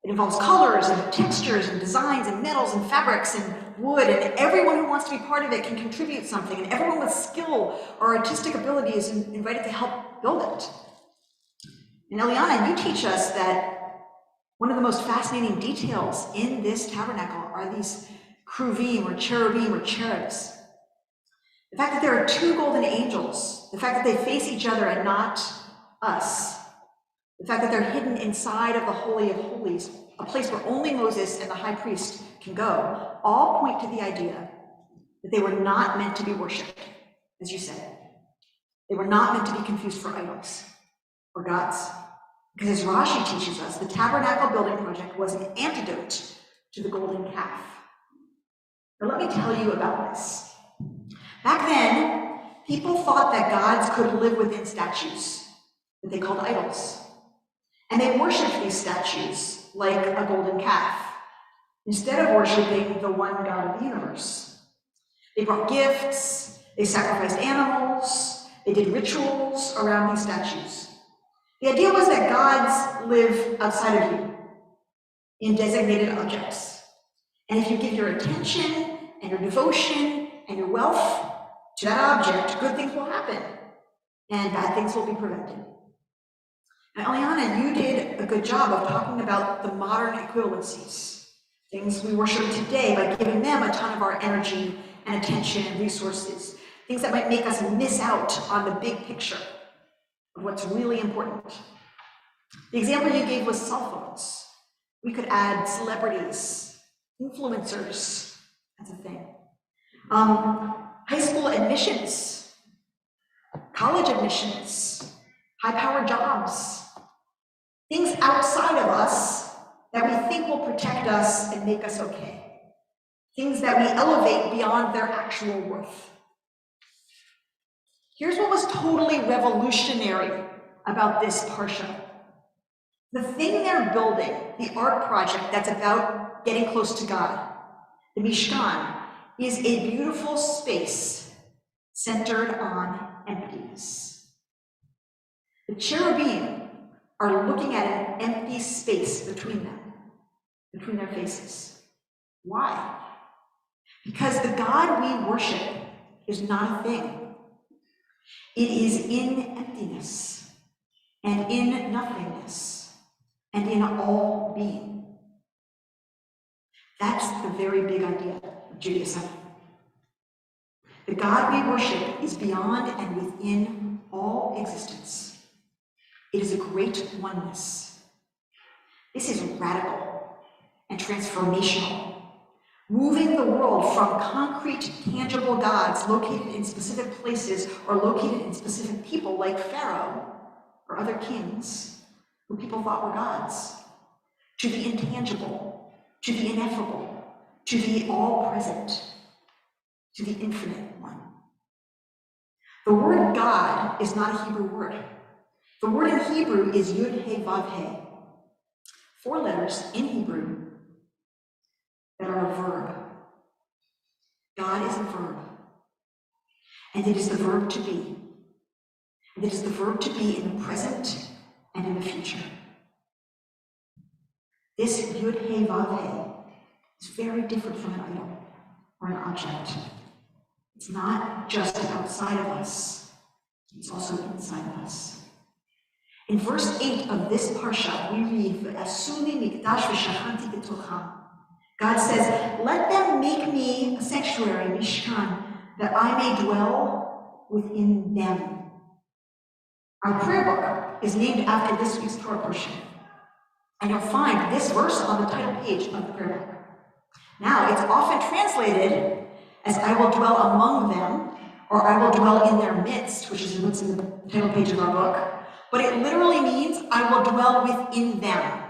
Speaker 2: It involves colors and textures and designs and metals and fabrics and wood, and everyone who wants to be part of it can contribute something, and everyone with skill or artistic ability is invited to help build it. And Eliana, you teach us that one of the most fascinating details in this tabernacle are these Cherubim or cherubs. The fact that there are 2 golden angels, the fact that they face each other and not us, the fact that they're hidden inside of the Holy of Holies, a place where only Moses and the high priest can go, all point to the idea that they were not meant to be worshipped, as you said. They were not meant to be confused for idols or gods. Because as Rashi teaches us, the tabernacle building project was an antidote to the golden calf. Now let me tell you about this. Back then, people thought that gods could live within statues that they called idols. And they worshipped these statues like a golden calf, instead of worshiping the one God of the universe. They brought gifts, they sacrificed animals, they did rituals around these statues. The idea was that gods live outside of you, in designated objects,
Speaker 3: And if you give your attention and your devotion and your wealth to that object, good things will happen and bad things will be prevented. Now, Eliana, you did a good job of talking about the modern equivalencies, things we worship today by giving them a ton of our energy and attention and resources, things that might make us miss out on the big picture of what's really important. The example you gave was cell phones. We could add celebrities, influencers, that's a thing. High school admissions, college admissions, high-powered jobs, things outside of us that we think will protect us and make us okay, things that we elevate beyond their actual worth. Here's what was totally revolutionary about this parsha. The thing they're building, the art project that's about getting close to God, the Mishkan, is a beautiful space centered on emptiness. The cherubim are looking at an empty space between them, between their faces. Why? Because the God we worship is not a thing. It is in emptiness and in nothingness and in all being. That's the very big idea of Judaism. The God we worship is beyond and within all existence. It is a great oneness. This is radical and transformational, moving the world from concrete, tangible gods located in specific places or located in specific people like Pharaoh or other kings who people thought were gods, to the intangible, to the ineffable, to the all-present, to the infinite one. The word God is not a Hebrew word. The word in Hebrew is Yud He Vav He. 4 letters in Hebrew that are a verb. God is a verb. And it is the verb to be. And it is the verb to be in the present and in the future. This Yud He Vav He is very different from an idol or an object. It's not just outside of us, it's also inside of us. In verse 8 of this parsha, we read, "V'asuni mikdash v'shachanti b'tocham." God says, "Let them make me a sanctuary, Mishkan, that I may dwell within them." Our prayer book is named after this week's Torah portion, and you'll find this verse on the title page of the prayer book. Now, it's often translated as "I will dwell among them," or "I will dwell in their midst," which is what's in the title page of our book. But it literally means, "I will dwell within them."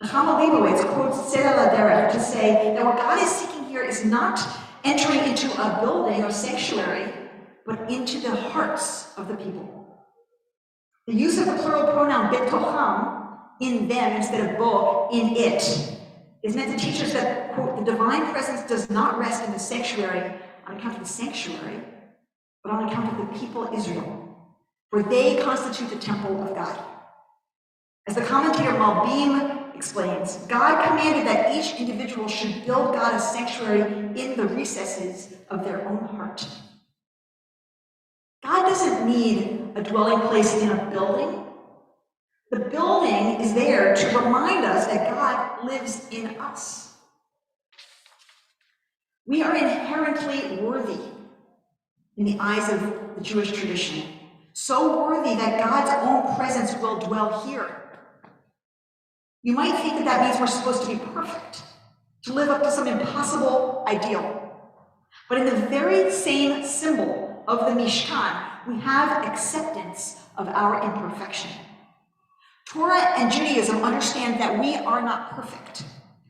Speaker 3: The Chama Leibowitz quotes Tzedel Aderech to say that what God is seeking here is not entering into a building or sanctuary, but into the hearts of the people. The use of the plural pronoun betocham, in them, instead of bo, in it, is meant to teach us that, quote, the divine presence does not rest in the sanctuary on account of the sanctuary, but on account of the people Israel, for they constitute the temple of God. As the commentator Malbim explains, God commanded that each individual should build God a sanctuary in the recesses of their own heart. God doesn't need a dwelling place in a building. The building is there to remind us that God lives in us. We are inherently worthy in the eyes of the Jewish tradition, so worthy that God's own presence will dwell here. You might think that that means we're supposed to be perfect, to live up to some impossible ideal. But in the very same symbol of the Mishkan, we have acceptance of our imperfection. Torah and Judaism understand that we are not perfect.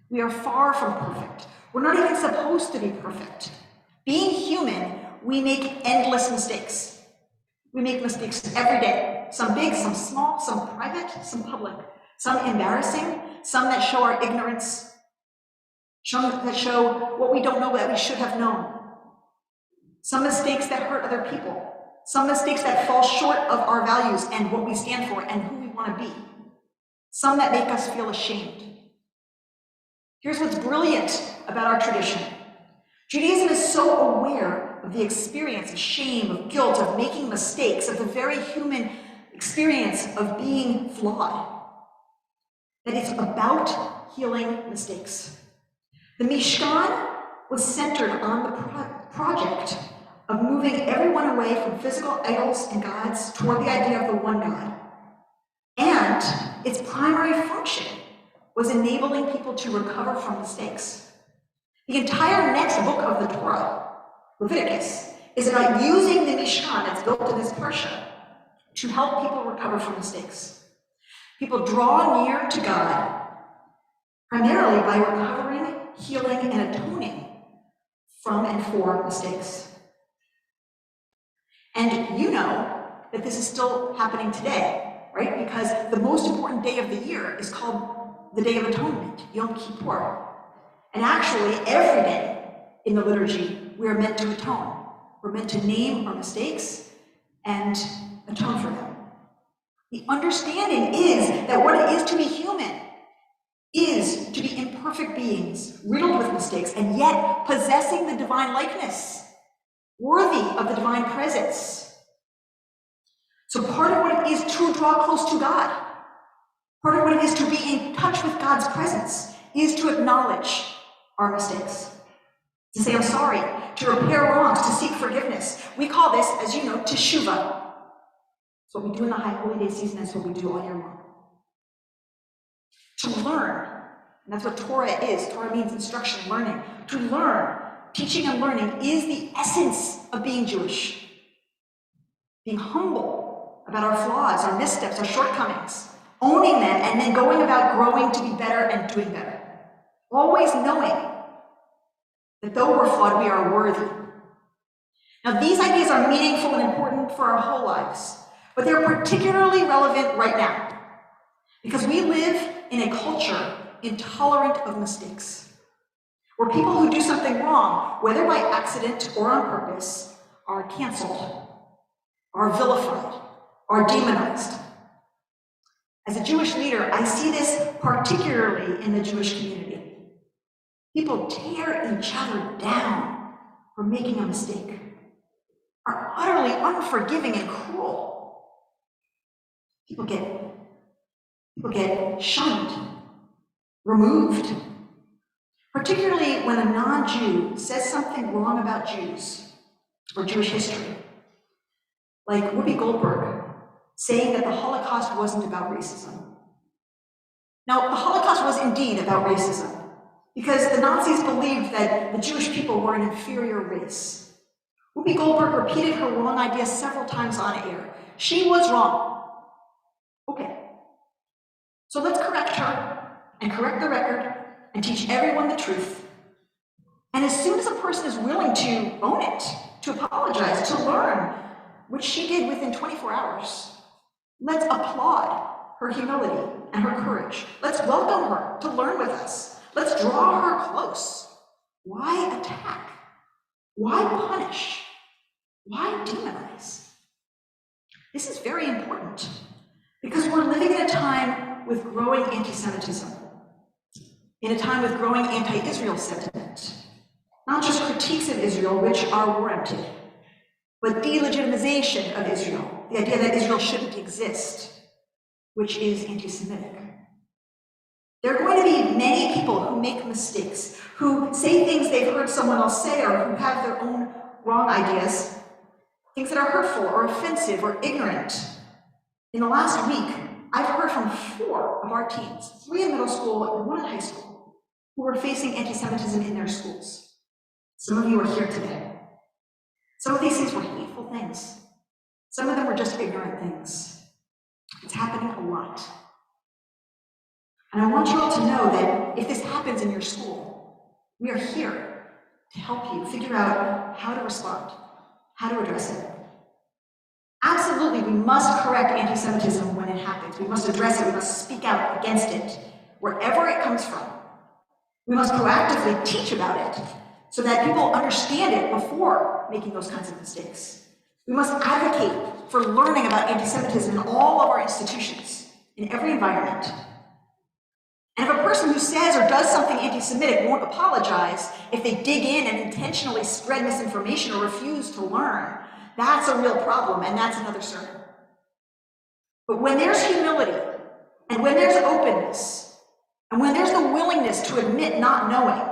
Speaker 3: We are far from perfect. We're not even supposed to be perfect. Being human, we make endless mistakes. We make mistakes every day, some big, some small, some private, some public, some embarrassing, some that show our ignorance, some that show what we don't know that we should have known, some mistakes that hurt other people, some mistakes that fall short of our values and what we stand for and who we want to be, some that make us feel ashamed.
Speaker 2: Here's what's brilliant about our tradition. Judaism is so aware of the experience of shame, of guilt, of making mistakes, of the very human experience of being flawed, that it's about healing mistakes. The Mishkan was centered on the project of moving everyone away from physical idols and gods toward the idea of the one God. And its primary function was enabling people to recover from mistakes. The entire next book of the Torah, Leviticus, is about using the Mishkan that's built in this parsha to help people recover from mistakes. People draw near to God primarily by recovering, healing, and atoning from and for mistakes. And you know that this is still happening today, right? Because the most important day of the year is called the Day of Atonement, Yom Kippur. And actually, every day in the liturgy, we are meant to atone. We're meant to name our mistakes and atone for them. The understanding is that what it is to be human is to be imperfect beings, riddled with mistakes, and yet possessing the divine likeness, worthy of the divine presence. So part of what it is to draw close to God, part of what it is to be in touch with God's presence, is to acknowledge our mistakes, to say, I'm sorry, to repair wrongs, to seek forgiveness. We call this, as you know, teshuvah. It's what we do in the High Holy Day season, that's what we do all year long. To learn, and that's what Torah is. Torah means instruction, learning. To learn, teaching and learning is the essence of being Jewish. Being humble about our flaws, our missteps, our shortcomings, owning them, and then going about growing to be better and doing better. Always knowing that though we're flawed, we are worthy. Now, these ideas are meaningful and important for our whole lives, but they're particularly relevant right now because we live in a culture intolerant of mistakes, where people who do something wrong, whether by accident or on purpose, are canceled, are vilified, are demonized. As a Jewish leader, I see this particularly in the Jewish community. People tear each other down for making a mistake, are utterly unforgiving and cruel. People get shunned, removed, particularly when a non-Jew says something wrong about Jews or Jewish history, like Whoopi Goldberg saying that the Holocaust wasn't about racism. Now, the Holocaust was indeed about racism, because the Nazis believed that the Jewish people were an inferior race. Whoopi Goldberg repeated her wrong idea several times on air. She was wrong. Okay. So let's correct her and correct the record and teach everyone the truth. And as soon as a person is willing to own it, to apologize, to learn, which she did within 24 hours, let's applaud her humility and her courage. Let's welcome her to learn with us. Let's draw her close. Why attack? Why punish? Why demonize? This is very important because we're living in a time with growing anti-Semitism, in a time with growing anti-Israel sentiment, not just critiques of Israel, which are warranted, but delegitimization of Israel, the idea that Israel shouldn't exist, which is anti-Semitic. There are going to be many people who make mistakes, who say things they've heard someone else say, or who have their own wrong ideas, things that are hurtful or offensive or ignorant. In the last week, I've heard from 4 of our teens, 3 in middle school and 1 in high school, who are facing anti-Semitism in their schools. Some of you are here today. Some of these things were hateful things. Some of them were just ignorant things. It's happening a lot. And I want you all to know that if this happens in your school, we are here to help you figure out how to respond, how to address it. Absolutely, we must correct anti-Semitism when it happens. We must address it, we must speak out against it, wherever it comes from. We must proactively teach about it so that people understand it before making those kinds of mistakes. We must advocate for learning about anti-Semitism in all of our institutions, in every environment. And if a person who says or does something anti-Semitic won't apologize, if they dig in and intentionally spread misinformation or refuse to learn, that's a real problem, and that's another sermon. But when there's humility, and when there's openness, and when there's the willingness to admit not knowing,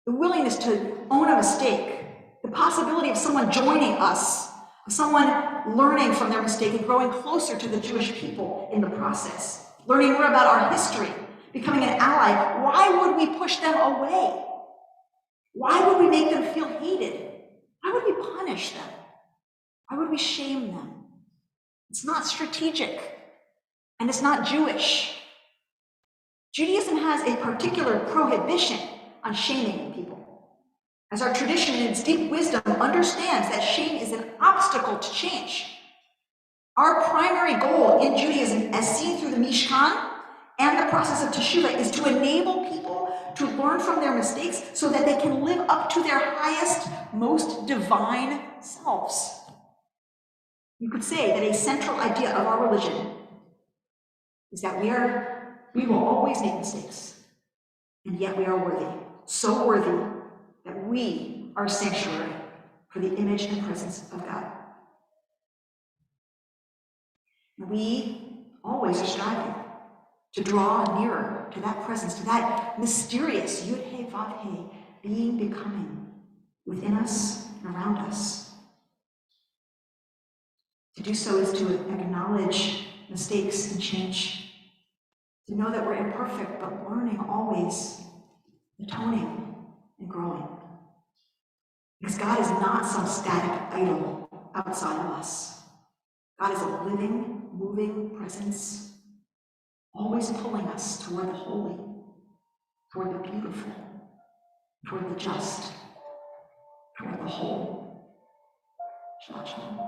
Speaker 2: the willingness to own a mistake, the possibility of someone joining us, of someone learning from their mistake and growing closer to the Jewish people in the process, learning more about our history, becoming an ally, why would we push them away? Why would we make them feel hated? Why would we punish them? Why would we shame them? It's not strategic, and it's not Jewish. Judaism has a particular prohibition on shaming people, as our tradition in its deep wisdom understands that shame is an obstacle to change. Our primary goal in Judaism, as seen through the Mishkan and the process of Teshuvah, is to enable people to learn from their mistakes so that they can live up to their highest, most divine selves. You could say that a central idea of our religion is that we will always make mistakes, and yet we are worthy, so worthy that we are a sanctuary for the image and presence of God. And we always are striving to draw nearer to that presence, to that mysterious Yud He Vav He being becoming within us and around us. To do so is to acknowledge mistakes and change, to know that we're imperfect, but learning always, atoning and growing. Because God is not some static idol outside of us. God is a living, moving presence, always pulling us toward the holy, toward the beautiful, toward the just, toward the whole. Shabbat shalom.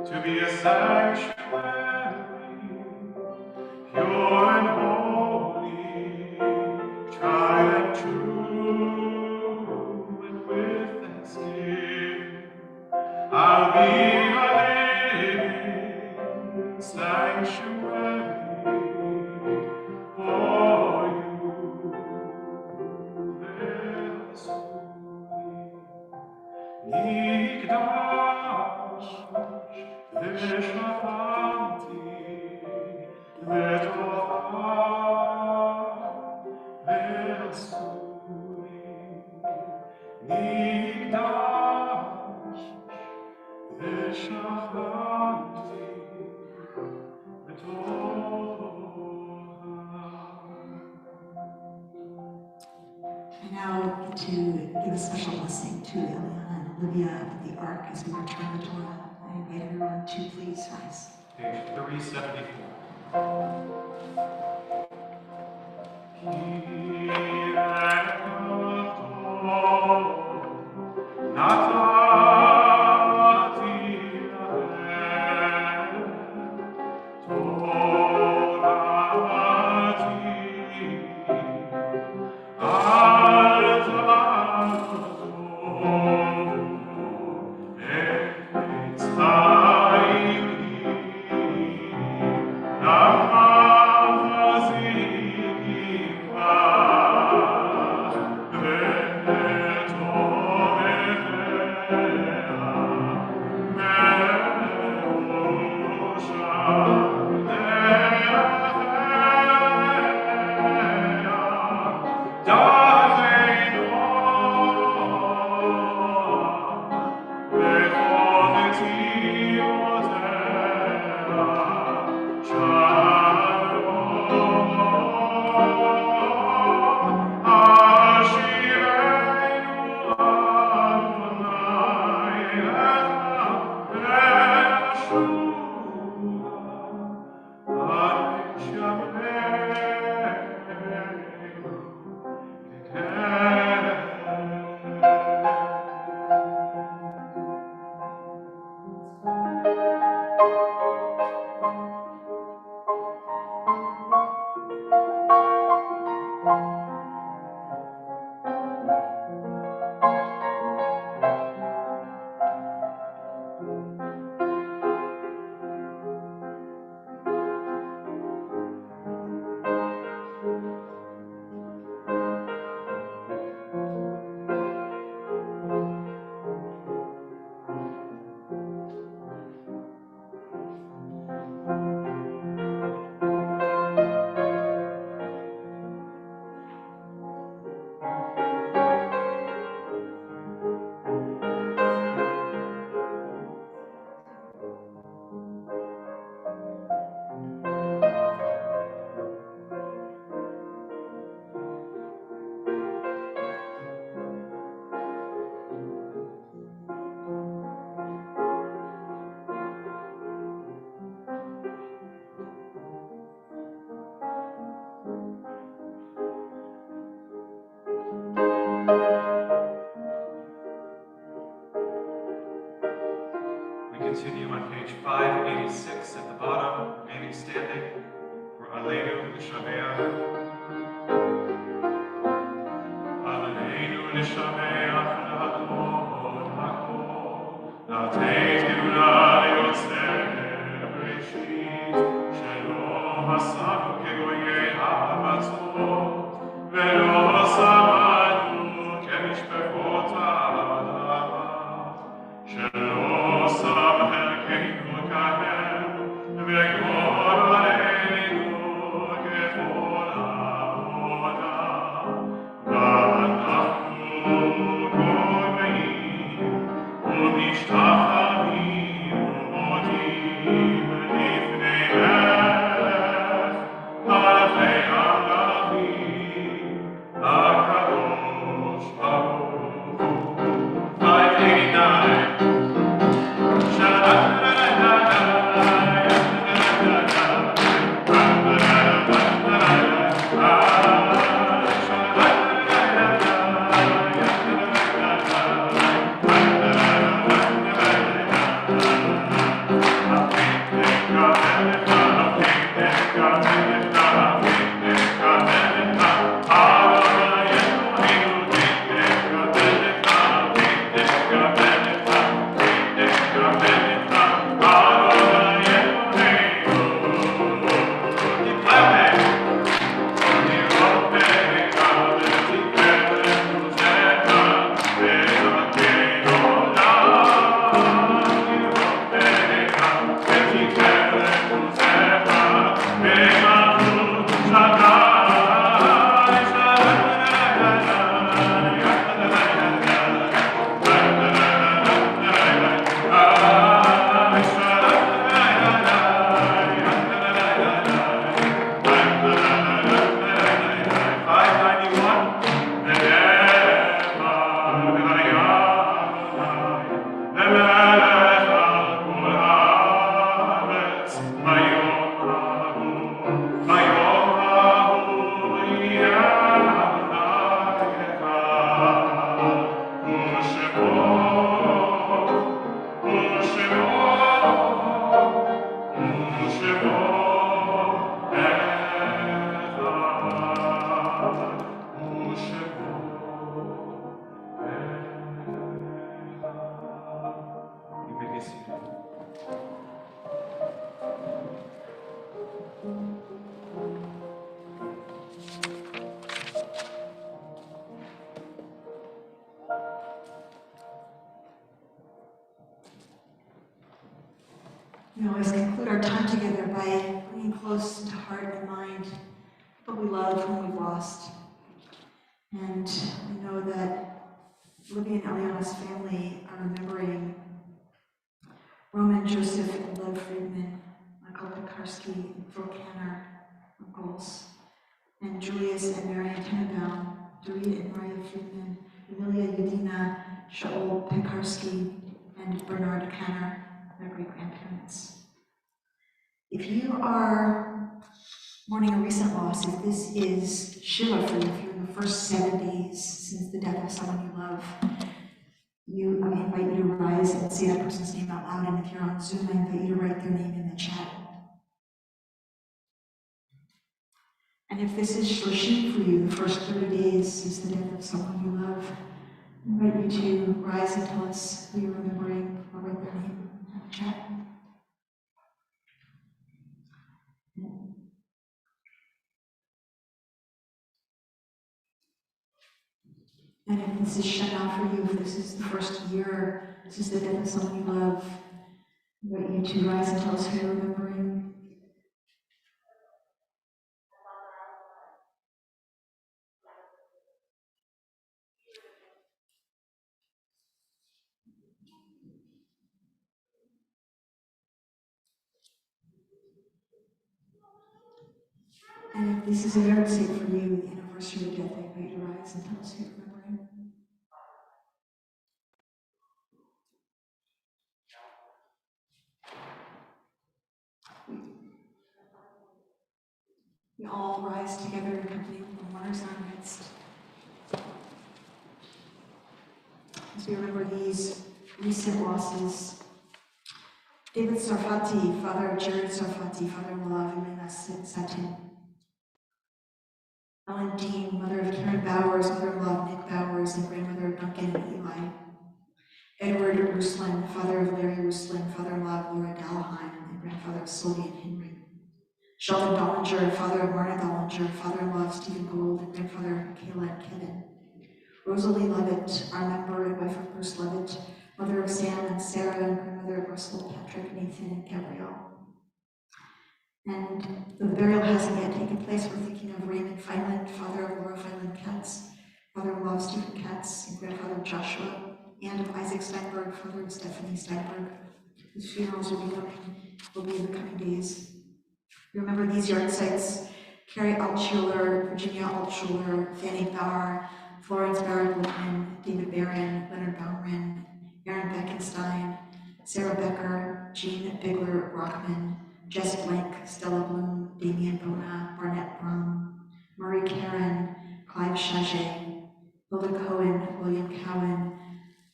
Speaker 1: To be a sanctuary, pure and holy, tried and true, and with thanksgiving, I'll be a living sanctuary for you.
Speaker 2: I now get to give a special blessing to Eliana and Olivia of the Ark as we return the Torah. I invite everyone to please rise.
Speaker 1: Page 374. Namah continue on page 586 at the bottom, remaining standing, for Aleinu Nishameach. Aleinu Nishameach L'Hakol Hakol, Na'atei Teuna Le'yotzeh Bereshit, Shelo Hasanu Kegoyei Ha'abatzot, Ve'lo Samanu Kemishpechot Ha'adama, Shelo Sam Helkeinu Kahem, Ve'yor Aleinu Kechol Avodah, Va'anachnu Goveim, U'nishtachavim U'modim Lifnei Melech, Malchei Amlavim, HaKadosh Baruch Hu. 589.
Speaker 2: We always conclude our time together by bringing close to heart and mind what we love, whom we've lost. And we know that Olivia and Eliana's family are remembering Roman Joseph and Olivia Friedman, Michael Pekarsky and Phil Canner, uncles, and Julius and Marian Tenenbaum, Dorit and Maria Friedman, Emilia Yudina, Shaul Pekarsky, and Bernard Canner, their great-grandparents. If you are mourning a recent loss, if this is Shiva for you, if you're in the first 7 days since the death of someone you love, I invite you to rise and say that person's name out loud, and if you're on Zoom, I invite you to write their name in the chat. And if this is Shloshim for you, the first 30 days since the death of someone you love, I invite you to rise and tell us who you're remembering, or write their name in the chat. And if this is Shana for you, if this is the first year since the death of someone you love, I invite you to rise and tell us who you're remembering. And if this is a yahrzeit for you, the anniversary of death, I invite you to rise and tell us who you're remembering. We all rise together in company with the mourners in our midst. As we remember these recent losses,
Speaker 3: David Sarfati, father of Jared Sarfati, father-in-law of Elena Satin. Ellen Dean, mother of Karen Bowers, mother-in-law of Nick Bowers, and grandmother of Duncan and Eli. Edward Ruslan, father of Larry Ruslan, father-in-law of Laura Dalheim, and grandfather of Sylvia and Henry. Sheldon Dollinger, father of Marna Dollinger, father-in-law of Stephen Gould, and grandfather of Michaela and Kevin. Rosalie Levitt, our member and wife of Bruce Levitt, mother of Sam and Sarah, and grandmother of Russell, Patrick, Nathan, and Gabrielle. And the burial hasn't yet taken place. We're thinking of Raymond Feinland, father of Laura Feinland Katz, father-in-law of Stephen Katz, and grandfather of Joshua, and of Isaac Steinberg, father of Stephanie Steinberg, whose funerals will be in the coming days. Remember these yard sites: Carrie Altschuler, Virginia Altschuler, Fanny Bauer, Florence Barrett-Whitman, David Barron, Leonard Baumrin, Aaron Beckenstein, Sarah Becker, Jean Bigler Rockman, Jess Blank, Stella Bloom, Damian Bona, Barnett Brum, Murray Karen, Clive Chaget, Hilda Cohen, William Cowan,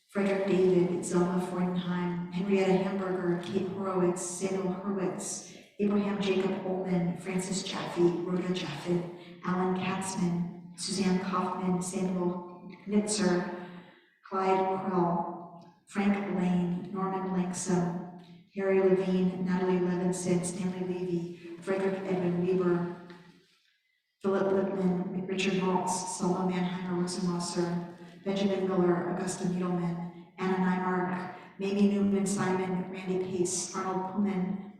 Speaker 3: Frederick David, Zelma Freudenheim, Henrietta Hamburger, Kate Horowitz, Samuel Hurwitz, Abraham Jacob Ullman, Francis Jaffe, Rhoda Jaffin, Alan Katzman, Suzanne Kaufman, Samuel Knitzer, Clyde Krell, Frank Lane, Norman Langsam, Harry Levine, Natalie Levinson, Stanley Levy, Frederick Edwin Weber, Philip Lipman, Richard Maltz, Selma Mannheimer Rosenwasser, Benjamin Miller, Augusta Needleman, Anna Nymark, Mamie Newman Simon, Randy Pace, Arnold Pullman,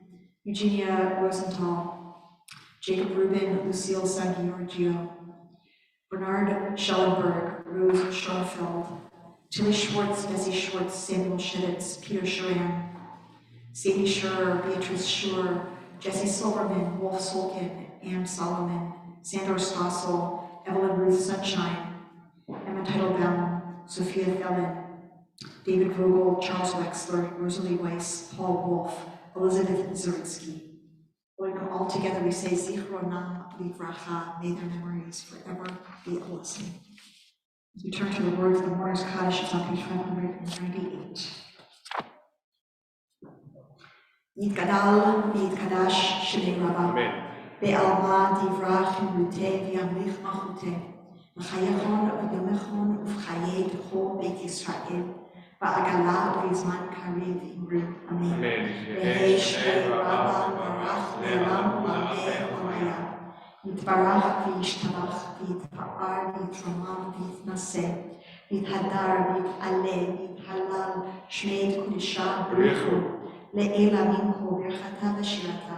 Speaker 3: Eugenia Rosenthal, Jacob Rubin, Lucille Sangiorgio, Bernard Schellenberg, Rose Schoenfeld, Tilly Schwartz, Bessie Schwartz, Samuel Sheditz, Peter Schuran, Sadie Schurer, Beatrice Schurer, Jesse Silverman, Wolf Solkin, Ann Solomon, Sandor Stossel, Evelyn Ruth Sunshine, Emma Teitelbaum, Sophia Thelen, David Vogel, Charles Wexler, Rosalie Weiss, Paul Wolf, Elizabeth Zeritsky. All together we say, Zichronam Livracha, may their memories forever be a blessing. As we turn to the words of the Mourner's Kaddish, it's on page 598. Yitgadal v'yitkadash Shemei Rabbah, be'alma divrach imrute v'yamlich machute, v'chayechon v'yomechon v'chayei b'chol Beit Yisrael, v'agala v'yizman kariv imru. Amen. V'hei Shemei Rabbah barach le'olam u'ameh u'mayah. Yitbarach v'yishtabach v'yitpa'ar v'yitromam v'yitnaseh, v'yithadar v'yit'aleh v'yithalal Shmei Kudisha b'richu. Le'ela minko birchata v'shirata,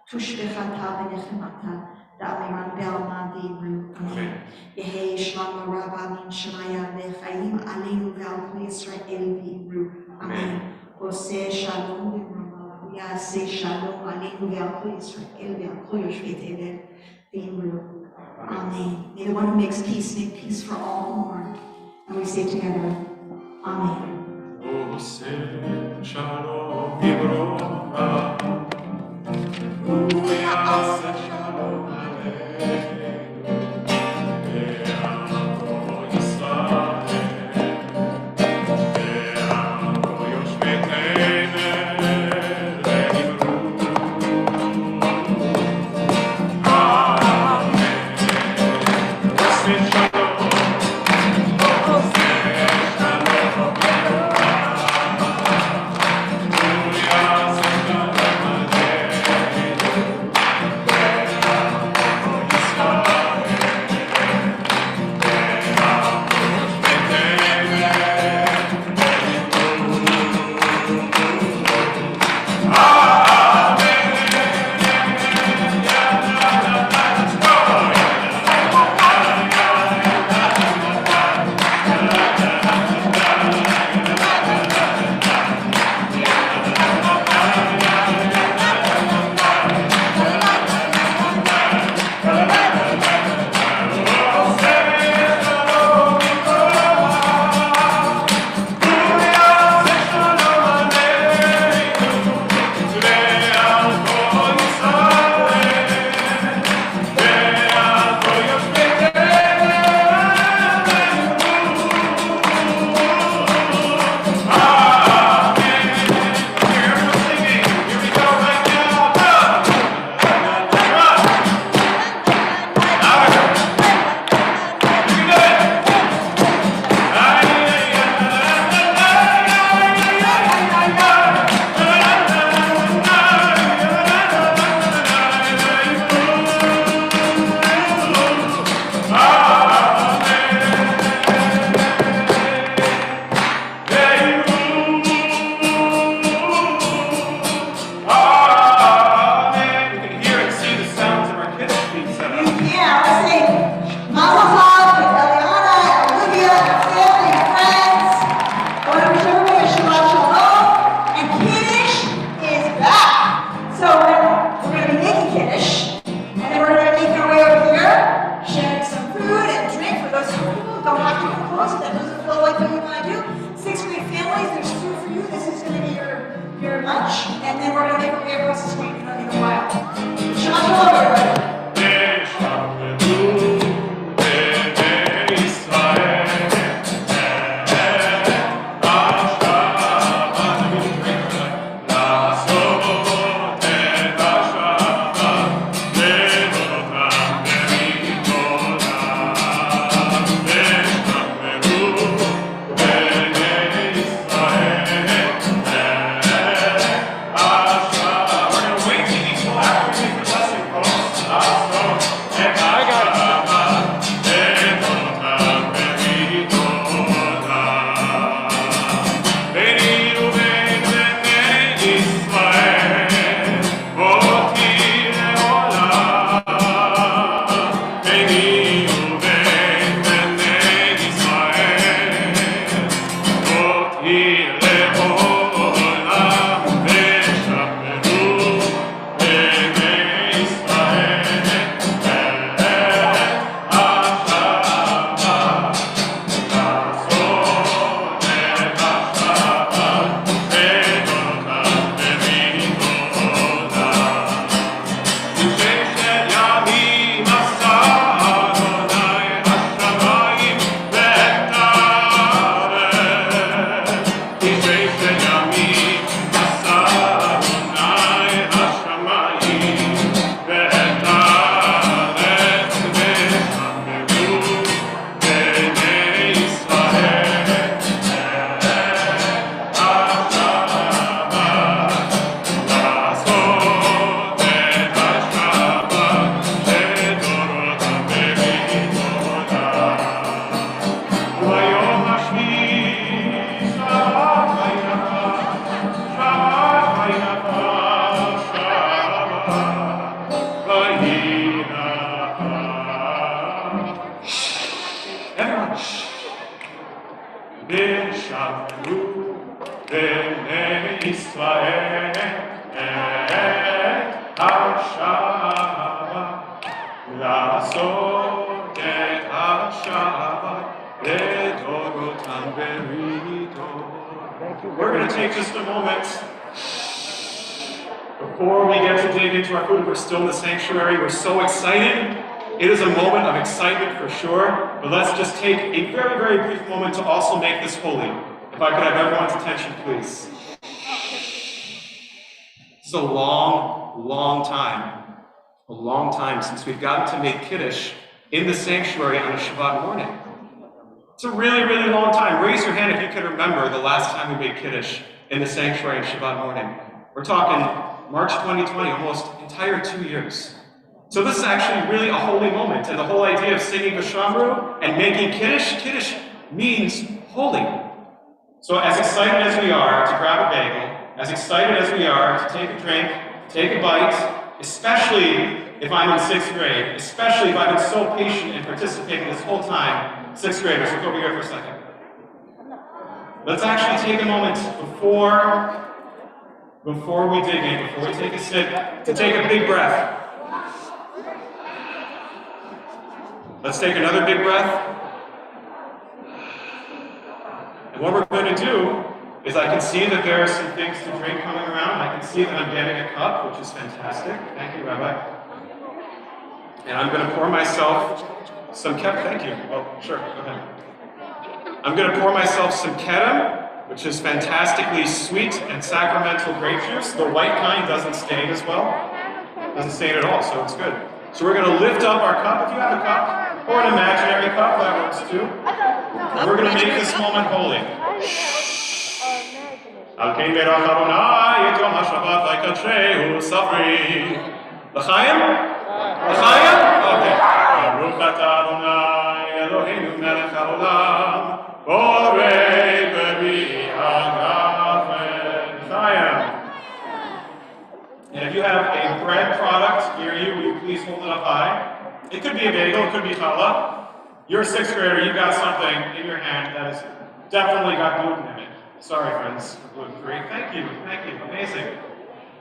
Speaker 3: tushbechata v'nechemata, da'amiran be'alma v'imru. Amen. Yehei Shlomo Rabba min Shemaya v'chaim aleinu ve'al kol Yisrael v'imru. Amen. Oseh shalom v'imru, v'yaseh shalom aleinu ve'al kol Yisrael ve'al kol yoshvei tevel v'imru. Amen. May the one who makes peace make peace for all who mourn. And we say together, Amen.
Speaker 1: Oseh shalom v'imru. V'yaseh shalom aleinu ve'al kol Yisrael ve'al kol yoshvei tevel v'imru. Amen. Oseh shalom. Oseh shalom. V'yaseh
Speaker 3: your lunch, and then we're going to make our way across the street in a while. Shabbat shalom, everybody.
Speaker 1: We're going to take just a moment before we get to dig into our food. We're still in the sanctuary. We're so excited. It is a moment of excitement for sure, but let's just take a very, very brief moment to also make this holy. If I could have everyone's attention, please. It's a long time since we've gotten to make Kiddush in the sanctuary on a Shabbat morning. It's a really, really long time. Raise your hand if you can remember the last time we made Kiddush in the sanctuary on Shabbat morning. We're talking March 2020, almost entire 2 years. So this is actually really a holy moment, and the whole idea of singing V'Shamru and making Kiddush means holy. So as excited as we are to grab a bagel, as excited as we are to take a drink, take a bite, especially if I'm in 6th grade, especially if I've been so patient and participating this whole time. 6th graders, look over here for a second. Let's actually take a moment before we dig in, before we take a sip, to take a big breath. Let's take another big breath. And what we're going to do is I can see that there are some things to drink coming around. I can see that I'm getting a cup, which is fantastic. Thank you, Rabbi. And I'm going to pour myself some ketem. Thank you. Oh, sure, go ahead. I'm going to pour myself some ketem, which is fantastically sweet and sacramental grape juice. The white kind doesn't stain as well. Doesn't stain at all, so it's good. So we're going to lift up our cup. If you have a cup, or an imaginary cup, that works too. And we're going to make this moment holy. Al-Kain Berach Adonai, et Yom HaShabbat v'yikatreu Savri. L'chaim? L'chaim? Okay. Baruch atah Adonai, Eloheinu melech haolam, borei beri hagafen. L'chaim. And if you have a bread product near you, will you please hold it up high? It could be a bagel, it could be challah. You're a 6th grader, you've got something in your hand that has definitely got gluten in it. Sorry, friends, gluten-free. Thank you, amazing.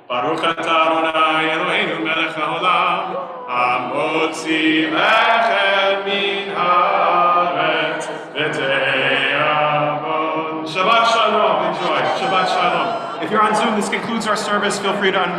Speaker 1: Baruch atah Adonai Eloheinu melech haolam, hamotzi lechem min haaretz v'te'avon. Shabbat shalom, enjoy. Shabbat shalom. If you're on Zoom, this concludes our service. Feel free to